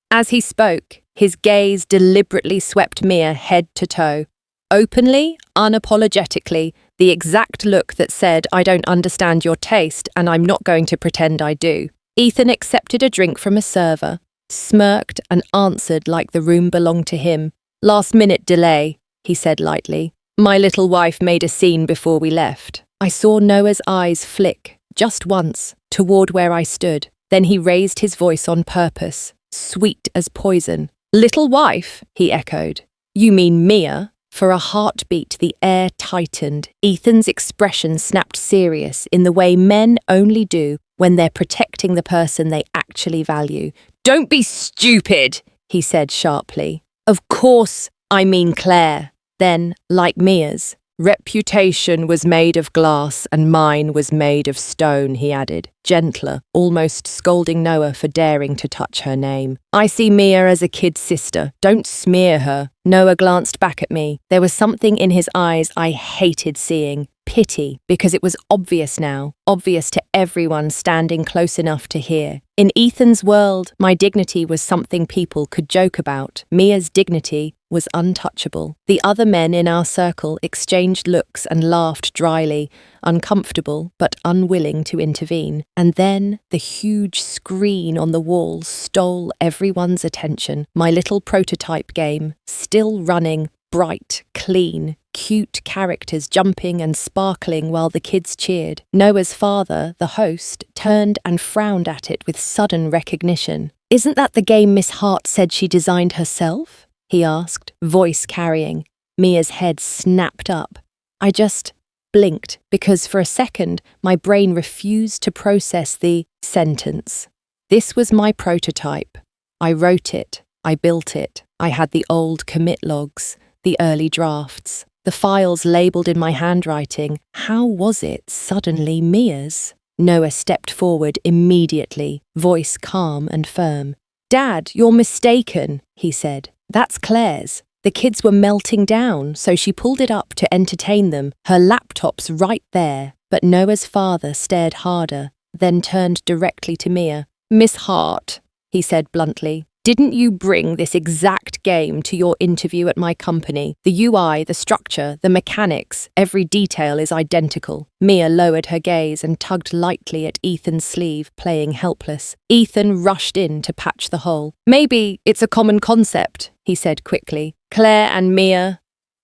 As he spoke, his gaze deliberately swept Mia head to toe. Openly, unapologetically, the exact look that said, "I don't understand your taste and I'm not going to pretend I do." Ethan accepted a drink from a server, smirked and answered like the room belonged to him. "Last-minute delay," he said lightly. "My little wife made a scene before we left." I saw Noah's eyes flick, just once, toward where I stood. Then he raised his voice on purpose, sweet as poison. "Little wife?" he echoed. "You mean Mia?" For a heartbeat, the air tightened. Ethan's expression snapped serious in the way men only do when they're protecting the person they actually value. "Don't be stupid," he said sharply. "Of course, I mean Claire." Then, like Mia's, "Reputation was made of glass and mine was made of stone," he added, gentler, almost scolding Noah for daring to touch her name. "I see Mia as a kid sister. Don't smear her." Noah glanced back at me. There was something in his eyes I hated seeing. Pity, because it was obvious now, obvious to everyone standing close enough to hear. In Ethan's world, my dignity was something people could joke about. Mia's dignity was untouchable. The other men in our circle exchanged looks and laughed dryly, uncomfortable but unwilling to intervene. And then the huge screen on the wall stole everyone's attention. My little prototype game, still running, bright, clean, cute characters jumping and sparkling while the kids cheered. Noah's father, the host, turned and frowned at it with sudden recognition. "Isn't that the game Miss Hart said she designed herself?" he asked, voice carrying. Mia's head snapped up. I just blinked because for a second my brain refused to process the sentence. This was my prototype. I wrote it. I built it. I had the old commit logs, the early drafts, the files labelled in my handwriting. How was it suddenly Mia's? Noah stepped forward immediately, voice calm and firm. "Dad, you're mistaken," he said. "That's Claire's. The kids were melting down, so she pulled it up to entertain them. Her laptop's right there." But Noah's father stared harder, then turned directly to Mia. "Miss Hart," he said bluntly, "didn't you bring this exact game to your interview at my company? The UI, the structure, the mechanics, every detail is identical." Mia lowered her gaze and tugged lightly at Ethan's sleeve, playing helpless. Ethan rushed in to patch the hole. "Maybe it's a common concept," he said quickly. "Claire and Mia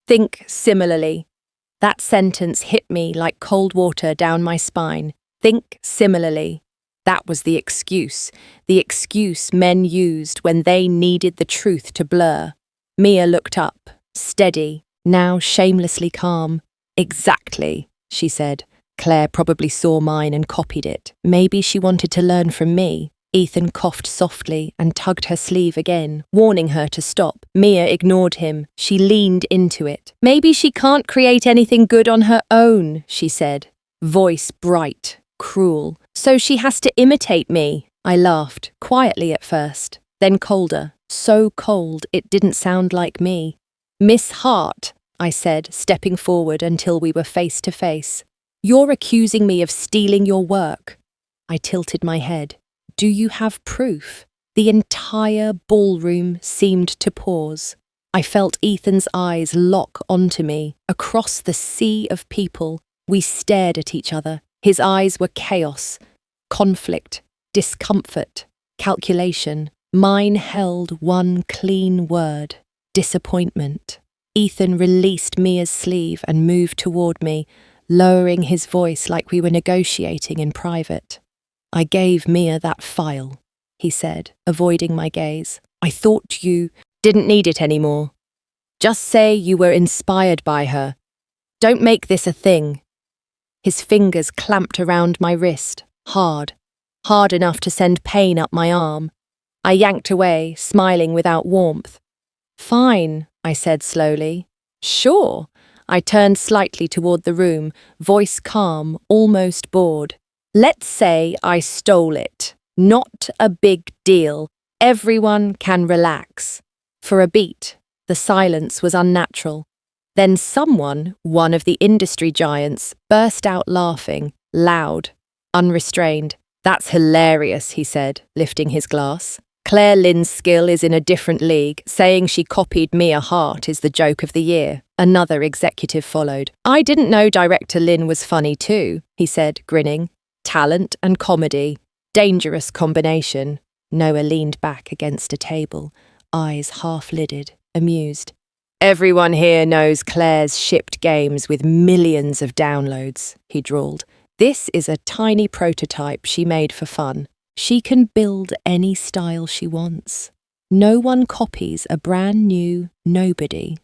think similarly." That sentence hit me like cold water down my spine. Think similarly. That was the excuse men used when they needed the truth to blur. Mia looked up, steady, now shamelessly calm. "Exactly," she said. Claire probably saw mine and copied it. Maybe she wanted to learn from me. Ethan coughed softly and tugged her sleeve again, warning her to stop. Mia ignored him. She leaned into it. "Maybe she can't create anything good on her own," she said, voice bright. Cruel. So she has to imitate me. I laughed, quietly at first, then colder, so cold it didn't sound like me. Miss Hart, I said, stepping forward until we were face to face. You're accusing me of stealing your work. I tilted my head. Do you have proof? The entire ballroom seemed to pause. I felt Ethan's eyes lock onto me. Across the sea of people, we stared at each other. His eyes were chaos, conflict, discomfort, calculation. Mine held one clean word: disappointment. Ethan released Mia's sleeve and moved toward me, lowering his voice like we were negotiating in private. I gave Mia that file, he said, avoiding my gaze. I thought you didn't need it anymore. Just say you were inspired by her. Don't make this a thing. His fingers clamped around my wrist, hard enough to send pain up my arm. I yanked away, smiling without warmth. Fine, I said slowly. Sure. I turned slightly toward the room, voice calm, almost bored. Let's say I stole it. Not a big deal. Everyone can relax. For a beat, the silence was unnatural. Then someone, one of the industry giants, burst out laughing, loud, unrestrained. That's hilarious, he said, lifting his glass. Claire Lynn's skill is in a different league. Saying she copied Mia Hart is the joke of the year. Another executive followed. I didn't know Director Lynn was funny too, he said, grinning. Talent and comedy. Dangerous combination. Noah leaned back against a table, eyes half-lidded, amused. Everyone here knows Claire's shipped games with millions of downloads, he drawled. This is a tiny prototype she made for fun. She can build any style she wants. No one copies a brand new nobody.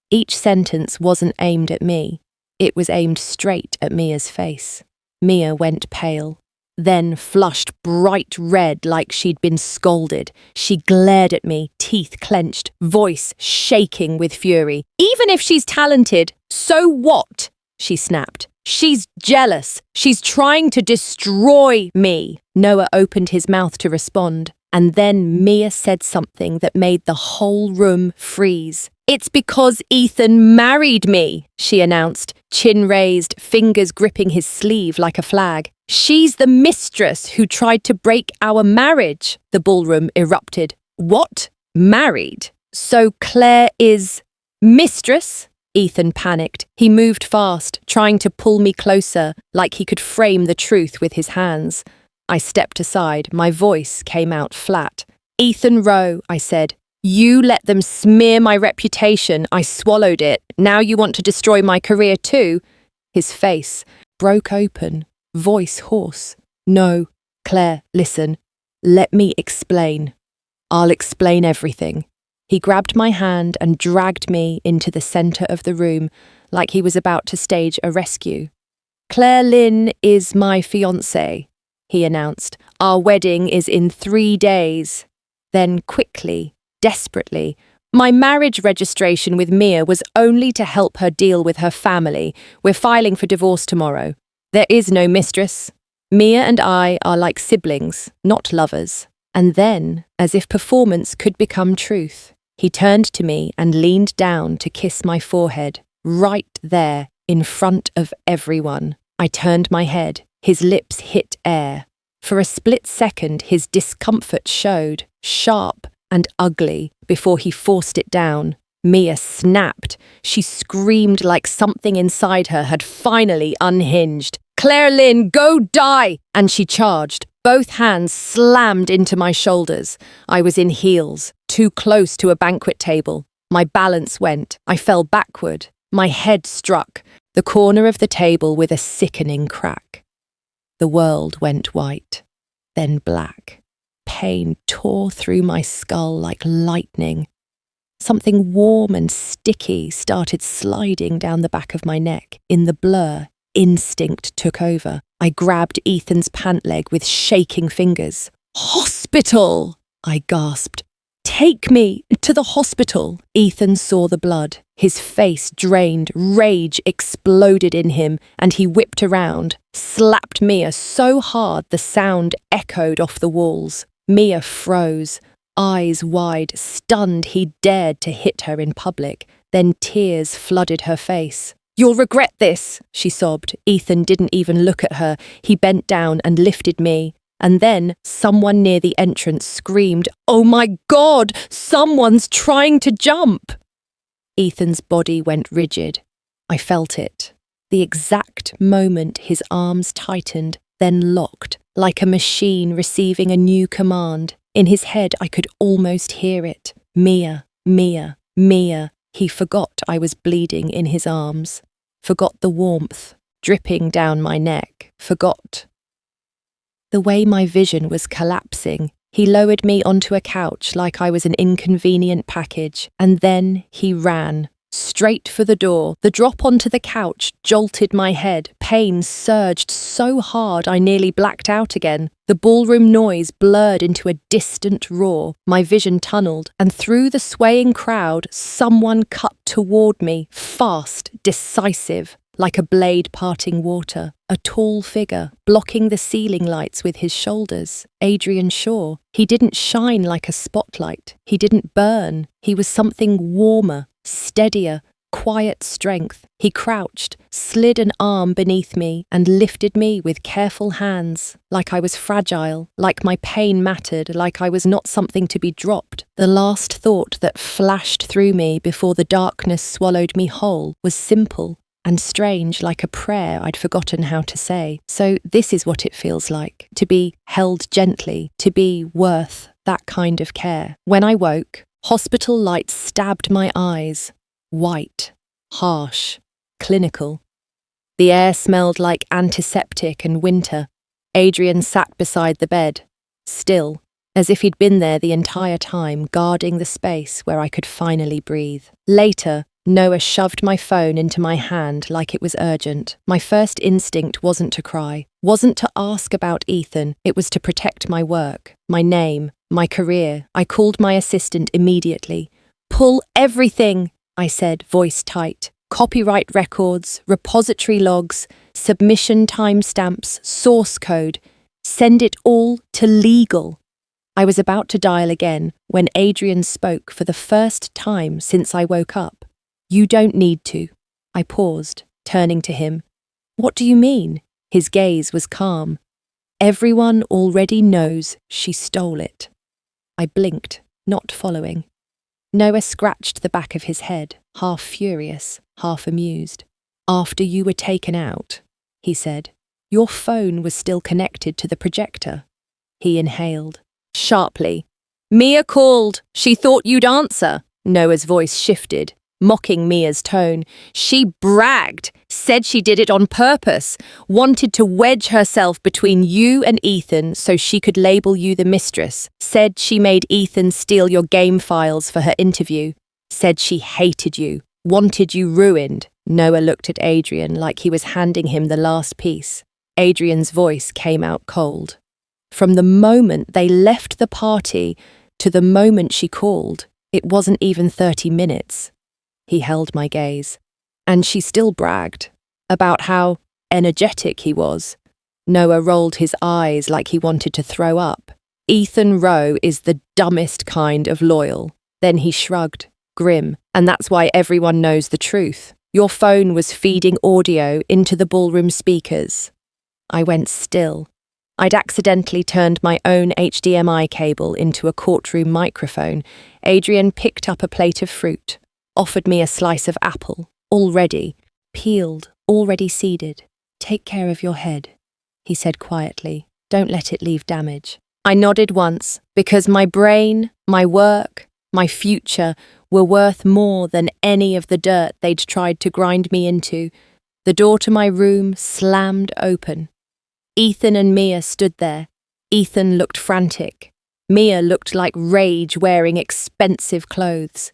Each sentence wasn't aimed at me. It was aimed straight at Mia's face. Mia went pale, then flushed bright red like she'd been scolded. She glared at me, teeth clenched, voice shaking with fury. Even if she's talented, so what? She snapped. She's jealous. She's trying to destroy me. Noah opened his mouth to respond, and then Mia said something that made the whole room freeze. It's because Ethan married me, she announced, chin raised, fingers gripping his sleeve like a flag. She's the mistress who tried to break our marriage, the ballroom erupted. What? Married? So Claire is mistress? Ethan panicked. He moved fast, trying to pull me closer, like he could frame the truth with his hands. I stepped aside. My voice came out flat. Ethan Rowe, I said. You let them smear my reputation. I swallowed it. Now you want to destroy my career too? His face broke open, voice hoarse. No, Claire, listen. Let me explain. I'll explain everything. He grabbed my hand and dragged me into the center of the room like he was about to stage a rescue. Claire Lynn is my fiancée, he announced. Our wedding is in 3 days. Then quickly, desperately, my marriage registration with Mia was only to help her deal with her family. We're filing for divorce tomorrow. There is no mistress. Mia and I are like siblings, not lovers. And then, as if performance could become truth, he turned to me and leaned down to kiss my forehead, right there, in front of everyone. I turned my head. His lips hit air. For a split second, his discomfort showed, sharp and ugly, before he forced it down. Mia snapped. She screamed like something inside her had finally unhinged. Claire Lynn, go die! And she charged. Both hands slammed into my shoulders. I was in heels, too close to a banquet table. My balance went. I fell backward. My head struck the corner of the table with a sickening crack. The world went white, then black. Pain tore through my skull like lightning. Something warm and sticky started sliding down the back of my neck. In the blur, instinct took over. I grabbed Ethan's pant leg with shaking fingers. Hospital! I gasped. Take me to the hospital. Ethan saw the blood. His face drained, rage exploded in him, and he whipped around, slapped Mia so hard the sound echoed off the walls. Mia froze, eyes wide, stunned he dared to hit her in public. Then tears flooded her face. "You'll regret this," she sobbed. Ethan didn't even look at her. He bent down and lifted me. And then someone near the entrance screamed, "Oh my God, someone's trying to jump!" Ethan's body went rigid. I felt it. The exact moment his arms tightened, then locked, like a machine receiving a new command. In his head, I could almost hear it. "Mia, Mia, Mia." He forgot I was bleeding in his arms, forgot the warmth dripping down my neck, forgot the way my vision was collapsing. He lowered me onto a couch like I was an inconvenient package, and then he ran, straight for the door. The drop onto the couch jolted my head. Pain surged so hard I nearly blacked out again. The ballroom noise blurred into a distant roar. My vision tunneled, and through the swaying crowd, someone cut toward me, fast, decisive, like a blade parting water. A tall figure, blocking the ceiling lights with his shoulders. Adrian Shaw. He didn't shine like a spotlight. He didn't burn. He was something warmer, steadier, quiet strength. He crouched, slid an arm beneath me, and lifted me with careful hands, like I was fragile, like my pain mattered, like I was not something to be dropped. The last thought that flashed through me before the darkness swallowed me whole was simple and strange, like a prayer I'd forgotten how to say. So this is what it feels like, to be held gently, to be worth that kind of care. When I woke, hospital lights stabbed my eyes. White, harsh, clinical. The air smelled like antiseptic and winter. Adrian sat beside the bed, still, as if he'd been there the entire time, guarding the space where I could finally breathe. Later, Noah shoved my phone into my hand like it was urgent. My first instinct wasn't to cry, wasn't to ask about Ethan. It was to protect my work, my name, my career. I called my assistant immediately. "Pull everything," I said, voice tight. "Copyright records, repository logs, submission timestamps, source code. Send it all to legal." I was about to dial again when Adrian spoke for the first time since I woke up. "You don't need to." I paused, turning to him. "What do you mean?" His gaze was calm. "Everyone already knows she stole it." I blinked, not following. Noah scratched the back of his head, half furious, half amused. "After you were taken out," he said, "your phone was still connected to the projector." He inhaled. Sharply. "Mia called. She thought you'd answer." Noah's voice shifted, mocking Mia's tone. "She bragged, said she did it on purpose, wanted to wedge herself between you and Ethan so she could label you the mistress, said she made Ethan steal your game files for her interview, said she hated you, wanted you ruined." Noah looked at Adrian like he was handing him the last piece. Adrian's voice came out cold. "From the moment they left the party to the moment she called, it wasn't even 30 minutes. He held my gaze. "And she still bragged about how energetic he was." Noah rolled his eyes like he wanted to throw up. "Ethan Rowe is the dumbest kind of loyal." Then he shrugged, grim. "And that's why everyone knows the truth. Your phone was feeding audio into the ballroom speakers." I went still. I'd accidentally turned my own HDMI cable into a courtroom microphone. Adrian picked up a plate of fruit, offered me a slice of apple, already peeled, already seeded. "Take care of your head," he said quietly. "Don't let it leave damage." I nodded once, because my brain, my work, my future were worth more than any of the dirt they'd tried to grind me into. The door to my room slammed open. Ethan and Mia stood there. Ethan looked frantic. Mia looked like rage wearing expensive clothes.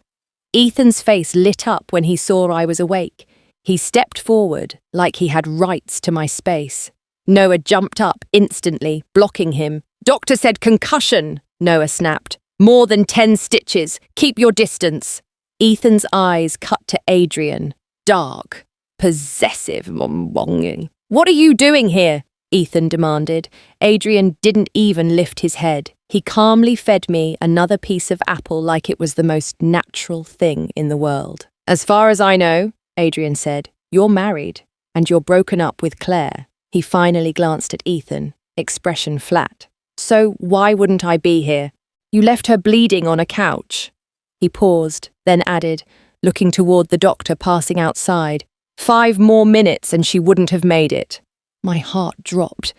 Ethan's face lit up when he saw I was awake. He stepped forward like he had rights to my space. Noah jumped up instantly, blocking him. "Doctor said concussion," Noah snapped. "More than 10 stitches. Keep your distance." Ethan's eyes cut to Adrian, dark, possessive. What are you doing here? Ethan demanded. Adrian didn't even lift his head. He calmly fed me another piece of apple like it was the most natural thing in the world. As far as I know, Adrian said, you're married, and you're broken up with Claire. He finally glanced at Ethan, expression flat. So why wouldn't I be here? You left her bleeding on a couch. He paused, then added, looking toward the doctor passing outside, 5 more minutes and she wouldn't have made it. My heart dropped.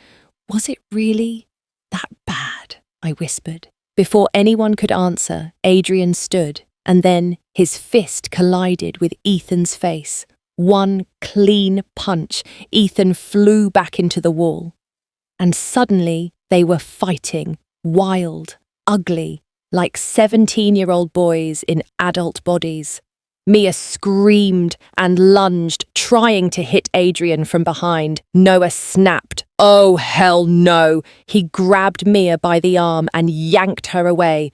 Was it really that bad? I whispered. Before anyone could answer, Adrian stood, and then his fist collided with Ethan's face. One clean punch, Ethan flew back into the wall. And suddenly they were fighting, wild, ugly, like 17-year-old boys in adult bodies. Mia screamed and lunged, trying to hit Adrian from behind. Noah snapped. Oh, hell no! He grabbed Mia by the arm and yanked her away,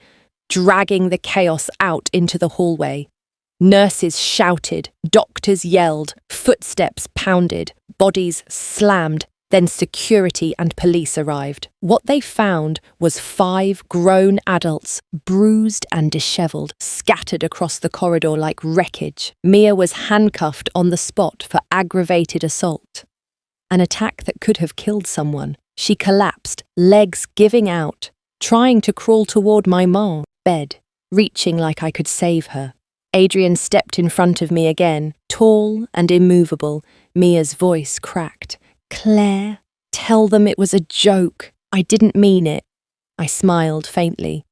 dragging the chaos out into the hallway. Nurses shouted, doctors yelled, footsteps pounded, bodies slammed. Then security and police arrived. What they found was 5 grown adults, bruised and disheveled, scattered across the corridor like wreckage. Mia was handcuffed on the spot for aggravated assault. An attack that could have killed someone. She collapsed, legs giving out, trying to crawl toward my bed, reaching like I could save her. Adrian stepped in front of me again, tall and immovable. Mia's voice cracked. Claire, tell them it was a joke. I didn't mean it. I smiled faintly.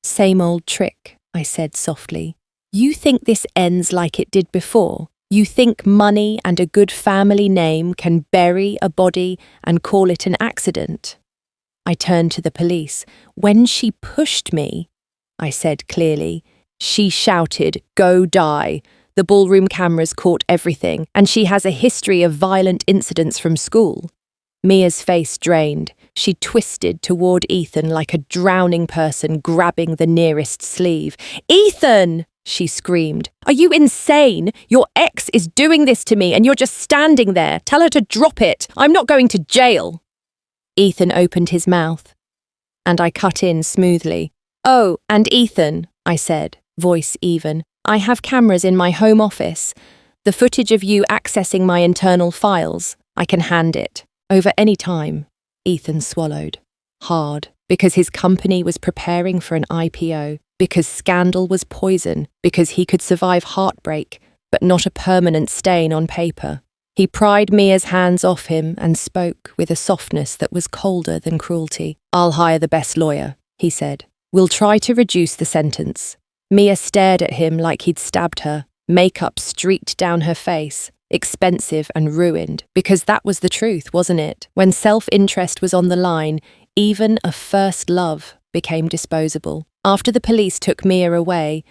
Same old trick, I said softly. You think this ends like it did before? You think money and a good family name can bury a body and call it an accident? I turned to the police. When she pushed me, I said clearly, she shouted, "Go die." The ballroom cameras caught everything, and she has a history of violent incidents from school. Mia's face drained. She twisted toward Ethan like a drowning person grabbing the nearest sleeve. Ethan! She screamed. Are you insane? Your ex is doing this to me and you're just standing there. Tell her to drop it. I'm not going to jail. Ethan opened his mouth, and I cut in smoothly. Oh, and Ethan, I said, voice even. I have cameras in my home office. The footage of you accessing my internal files. I can hand it. Over any time. Ethan swallowed. Hard. Because his company was preparing for an IPO. Because scandal was poison. Because he could survive heartbreak, but not a permanent stain on paper. He pried Mia's hands off him and spoke with a softness that was colder than cruelty. I'll hire the best lawyer, he said. We'll try to reduce the sentence. Mia stared at him like he'd stabbed her, makeup streaked down her face, expensive and ruined, because that was the truth, wasn't it? When self-interest was on the line, even a first love became disposable. After the police took Mia away,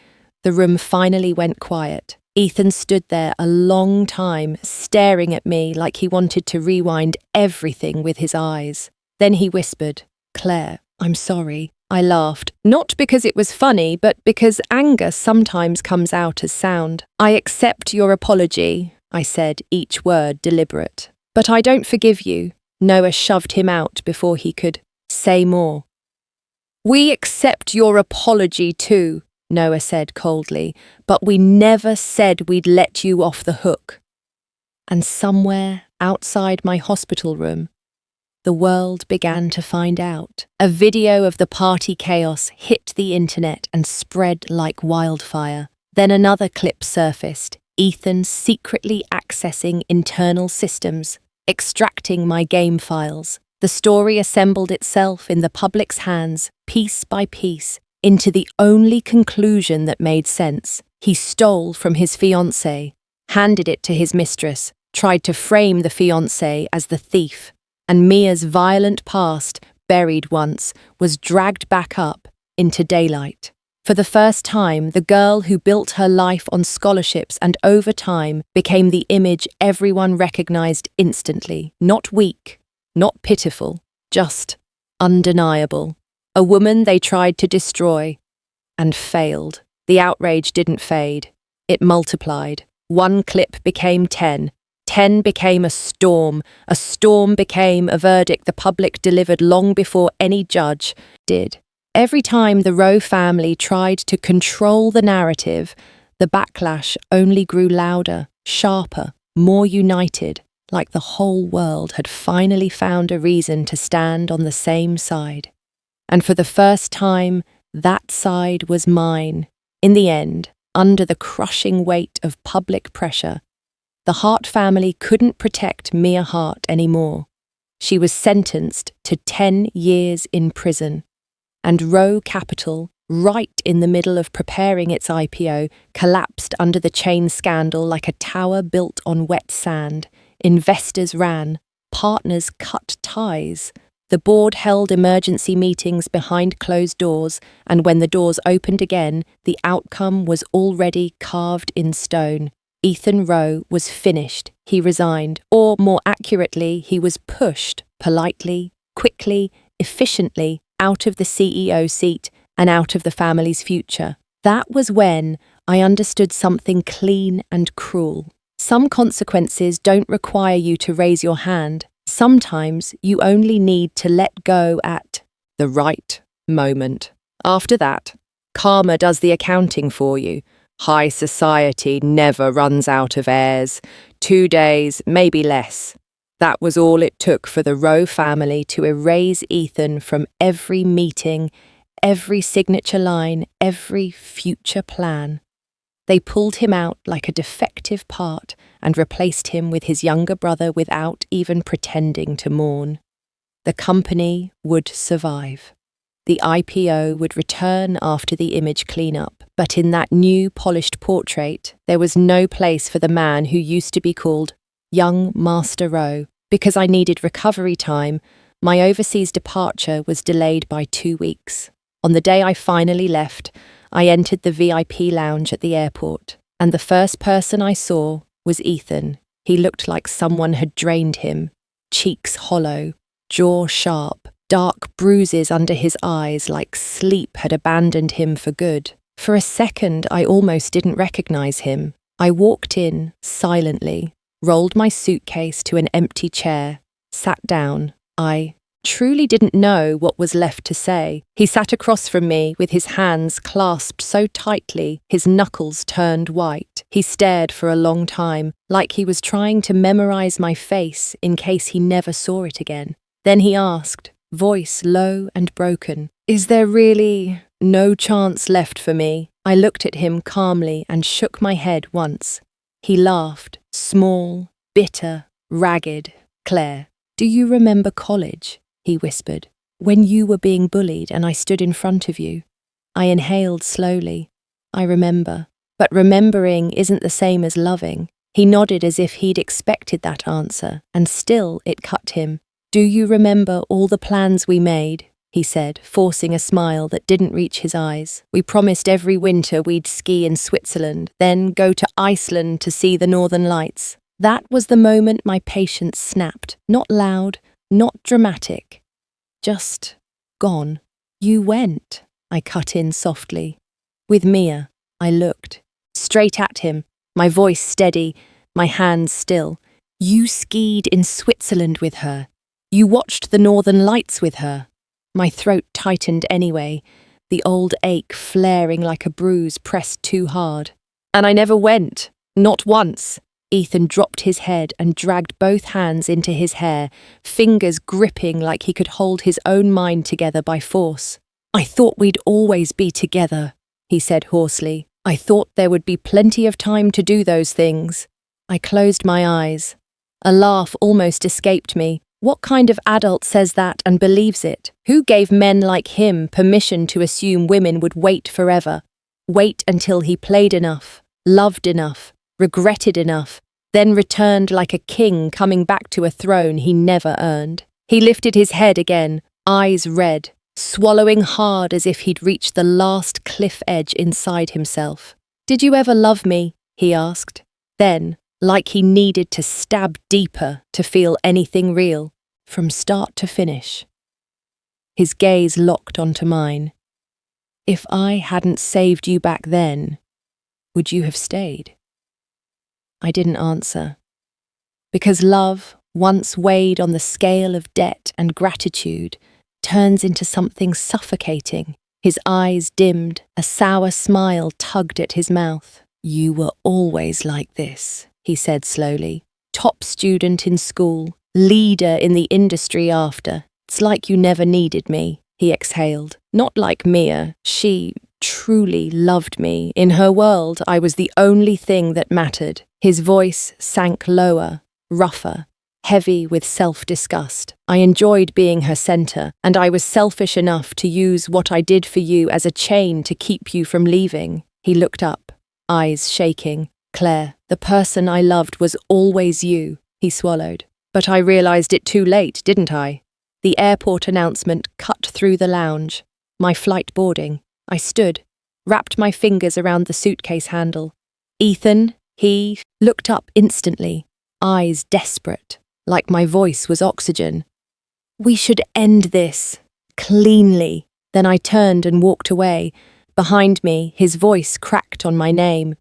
the room finally went quiet. Ethan stood there a long time, staring at me like he wanted to rewind everything with his eyes. Then he whispered, Claire, I'm sorry. I laughed, not because it was funny, but because anger sometimes comes out as sound. I accept your apology, I said, each word deliberate. But I don't forgive you. Noah shoved him out before he could say more. We accept your apology too, Noah said coldly, but we never said we'd let you off the hook. And somewhere outside my hospital room, the world began to find out. A video of the party chaos hit the internet and spread like wildfire. Then another clip surfaced, Ethan secretly accessing internal systems, extracting my game files. The story assembled itself in the public's hands, piece by piece, into the only conclusion that made sense. He stole from his fiancée, handed it to his mistress, tried to frame the fiancée as the thief. And Mia's violent past, buried once, was dragged back up into daylight. For the first time, the girl who built her life on scholarships and over time became the image everyone recognized instantly. Not weak, not pitiful, just undeniable. A woman they tried to destroy and failed. The outrage didn't fade. It multiplied. 1 clip became 10. 10 became a storm. A storm became a verdict the public delivered long before any judge did. Every time the Rowe family tried to control the narrative, the backlash only grew louder, sharper, more united, like the whole world had finally found a reason to stand on the same side. And for the first time, that side was mine. In the end, under the crushing weight of public pressure, the Hart family couldn't protect Mia Hart anymore. She was sentenced to 10 years in prison. And Rowe Capital, right in the middle of preparing its IPO, collapsed under the chain scandal like a tower built on wet sand. Investors ran, partners cut ties. The board held emergency meetings behind closed doors, and when the doors opened again, the outcome was already carved in stone. Ethan Rowe was finished. He resigned, or more accurately, he was pushed politely, quickly, efficiently out of the CEO seat and out of the family's future. That was when I understood something clean and cruel. Some consequences don't require you to raise your hand. Sometimes you only need to let go at the right moment. After that, karma does the accounting for you. High society never runs out of heirs. 2 days, maybe less. That was all it took for the Rowe family to erase Ethan from every meeting, every signature line, every future plan. They pulled him out like a defective part and replaced him with his younger brother without even pretending to mourn. The company would survive. The IPO would return after the image cleanup, but in that new polished portrait, there was no place for the man who used to be called Young Master Rowe. Because I needed recovery time, my overseas departure was delayed by 2 weeks. On the day I finally left, I entered the VIP lounge at the airport, and the first person I saw was Ethan. He looked like someone had drained him, cheeks hollow, jaw sharp, dark bruises under his eyes like sleep had abandoned him for good. For a second, I almost didn't recognize him. I walked in, silently, rolled my suitcase to an empty chair, sat down. I truly didn't know what was left to say. He sat across from me with his hands clasped so tightly, his knuckles turned white. He stared for a long time, like he was trying to memorize my face in case he never saw it again. Then he asked, voice low and broken, "Is there really no chance left for me?" I looked at him calmly and shook my head once. He laughed, small, bitter, ragged. "Claire, do you remember college?" he whispered. "When you were being bullied and I stood in front of you?" I inhaled slowly. "I remember. But remembering isn't the same as loving." He nodded as if he'd expected that answer, and still it cut him. "Do you remember all the plans we made?" he said, forcing a smile that didn't reach his eyes. "We promised every winter we'd ski in Switzerland, then go to Iceland to see the Northern Lights. That was the moment my patience snapped. Not loud, not dramatic. Just gone. You went," I cut in softly. "With Mia." I looked. Straight at him, my voice steady, my hands still. "You skied in Switzerland with her. You watched the Northern Lights with her." My throat tightened anyway, the old ache flaring like a bruise pressed too hard. "And I never went. Not once." Ethan dropped his head and dragged both hands into his hair, fingers gripping like he could hold his own mind together by force. "I thought we'd always be together," he said hoarsely. "I thought there would be plenty of time to do those things." I closed my eyes. A laugh almost escaped me. What kind of adult says that and believes it? Who gave men like him permission to assume women would wait forever? Wait until he played enough, loved enough, regretted enough, then returned like a king coming back to a throne he never earned. He lifted his head again, eyes red, swallowing hard as if he'd reached the last cliff edge inside himself. "Did you ever love me?" he asked. Then, like he needed to stab deeper to feel anything real, from start to finish. His gaze locked onto mine. "If I hadn't saved you back then, would you have stayed? I didn't answer. Because love, once weighed on the scale of debt and gratitude, turns into something suffocating. His eyes dimmed, a sour smile tugged at his mouth. You were always like this, he said slowly. Top student in school, leader in the industry after. It's like you never needed me, he exhaled. Not like Mia. She truly loved me. In her world, I was the only thing that mattered. His voice sank lower, rougher, heavy with self-disgust. I enjoyed being her center, and I was selfish enough to use what I did for you as a chain to keep you from leaving. He looked up, eyes shaking. Claire, the person I loved was always you, he swallowed. But I realized it too late, didn't I? The airport announcement cut through the lounge. My flight boarding. I stood, wrapped my fingers around the suitcase handle. Ethan, he looked up instantly, eyes desperate, like my voice was oxygen. We should end this, cleanly. Then I turned and walked away. Behind me, his voice cracked on my name.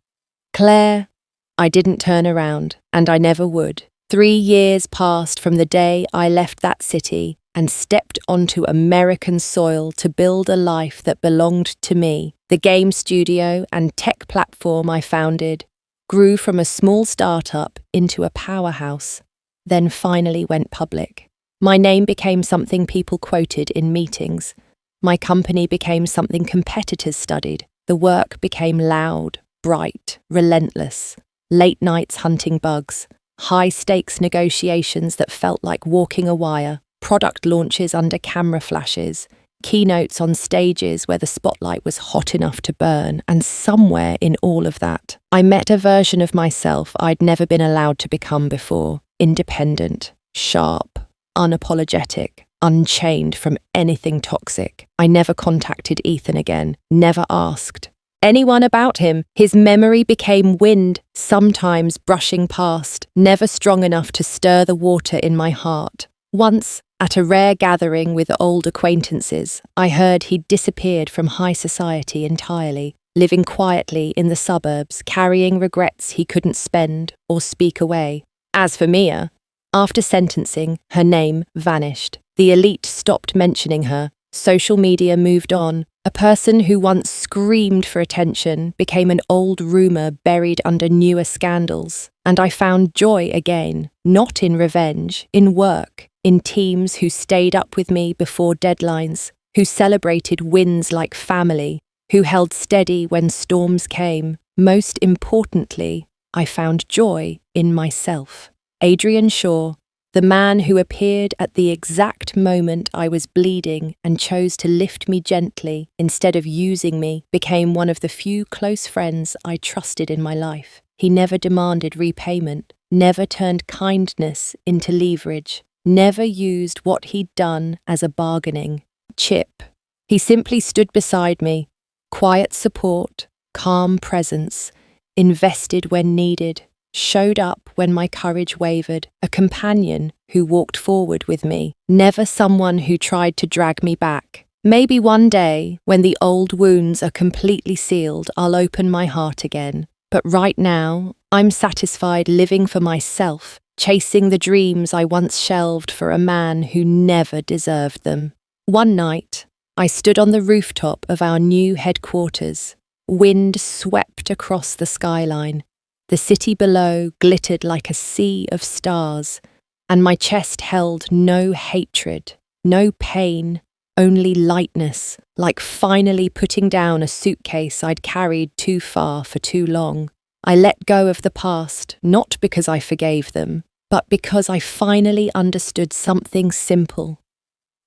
Claire. I didn't turn around, and I never would. 3 years passed from the day I left that city and stepped onto American soil to build a life that belonged to me. The game studio and tech platform I founded grew from a small startup into a powerhouse, then finally went public. My name became something people quoted in meetings. My company became something competitors studied. The work became loud, bright, relentless. Late nights hunting bugs, high-stakes negotiations that felt like walking a wire, product launches under camera flashes, keynotes on stages where the spotlight was hot enough to burn, and somewhere in all of that, I met a version of myself I'd never been allowed to become before. Independent, sharp, unapologetic, unchained from anything toxic. I never contacted Ethan again, never asked anyone about him. His memory became wind, sometimes brushing past, never strong enough to stir the water in my heart. Once, at a rare gathering with old acquaintances, I heard he'd disappeared from high society entirely, living quietly in the suburbs, carrying regrets he couldn't spend or speak away. As for Mia, after sentencing, her name vanished. The elite stopped mentioning her. Social media moved on. A person who once screamed for attention became an old rumor buried under newer scandals. And I found joy again, not in revenge, in work, in teams who stayed up with me before deadlines, who celebrated wins like family, who held steady when storms came. Most importantly, I found joy in myself. Adrian Shaw, the man who appeared at the exact moment I was bleeding and chose to lift me gently instead of using me, became one of the few close friends I trusted in my life. He never demanded repayment, never turned kindness into leverage, never used what he'd done as a bargaining chip. He simply stood beside me, quiet support, calm presence, invested when needed, showed up when my courage wavered, a companion who walked forward with me, never someone who tried to drag me back. Maybe one day, when the old wounds are completely sealed, I'll open my heart again. But right now, I'm satisfied living for myself, chasing the dreams I once shelved for a man who never deserved them. One night, I stood on the rooftop of our new headquarters. Wind swept across the skyline. The city below glittered like a sea of stars, and my chest held no hatred, no pain, only lightness, like finally putting down a suitcase I'd carried too far for too long. I let go of the past, not because I forgave them, but because I finally understood something simple.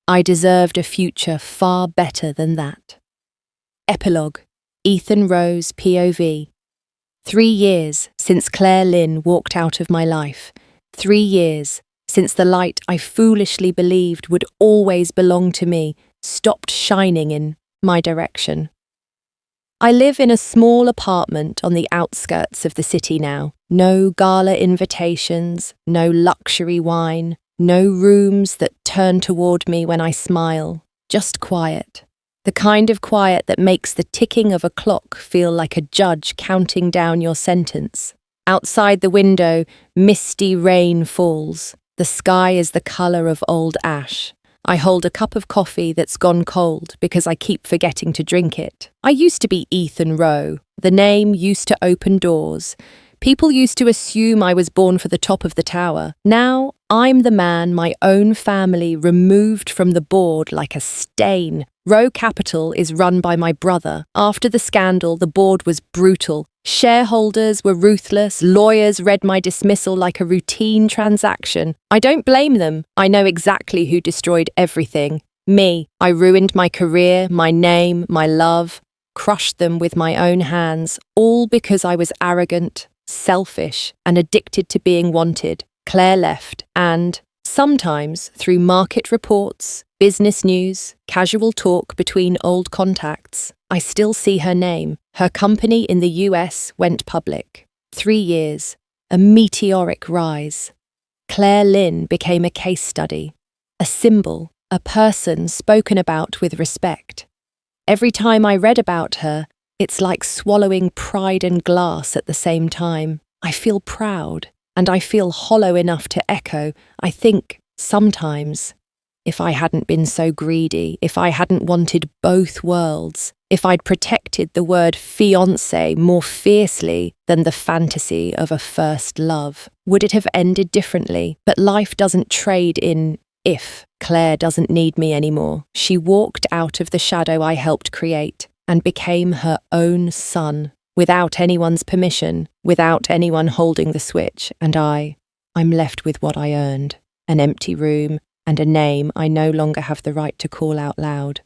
I deserved a future far better than that. Epilogue. Ethan Rose POV. 3 years since Claire Lynn walked out of my life. 3 years since the light I foolishly believed would always belong to me stopped shining in my direction. I live in a small apartment on the outskirts of the city now. No gala invitations, no luxury wine, no rooms that turn toward me when I smile. Just quiet. The kind of quiet that makes the ticking of a clock feel like a judge counting down your sentence. Outside the window, misty rain falls. The sky is the colour of old ash. I hold a cup of coffee that's gone cold because I keep forgetting to drink it. I used to be Ethan Rowe. The name used to open doors. People used to assume I was born for the top of the tower. Now, I'm the man my own family removed from the board like a stain. Rowe Capital is run by my brother. After the scandal, the board was brutal. Shareholders were ruthless. Lawyers read my dismissal like a routine transaction. I don't blame them. I know exactly who destroyed everything. Me. I ruined my career, my name, my love, crushed them with my own hands, all because I was arrogant, selfish, and addicted to being wanted. Claire left, and sometimes, through market reports, business news, casual talk between old contacts, I still see her name. Her company in the US went public. 3 years, a meteoric rise. Claire Lynn became a case study, a symbol, a person spoken about with respect. Every time I read about her, it's like swallowing pride and glass at the same time. I feel proud, and I feel hollow enough to echo. I think, sometimes, if I hadn't been so greedy, if I hadn't wanted both worlds, if I'd protected the word fiancé more fiercely than the fantasy of a first love, would it have ended differently? But life doesn't trade in if. Claire doesn't need me anymore. She walked out of the shadow I helped create and became her own sun, without anyone's permission, without anyone holding the switch, and I'm left with what I earned, an empty room and a name I no longer have the right to call out loud.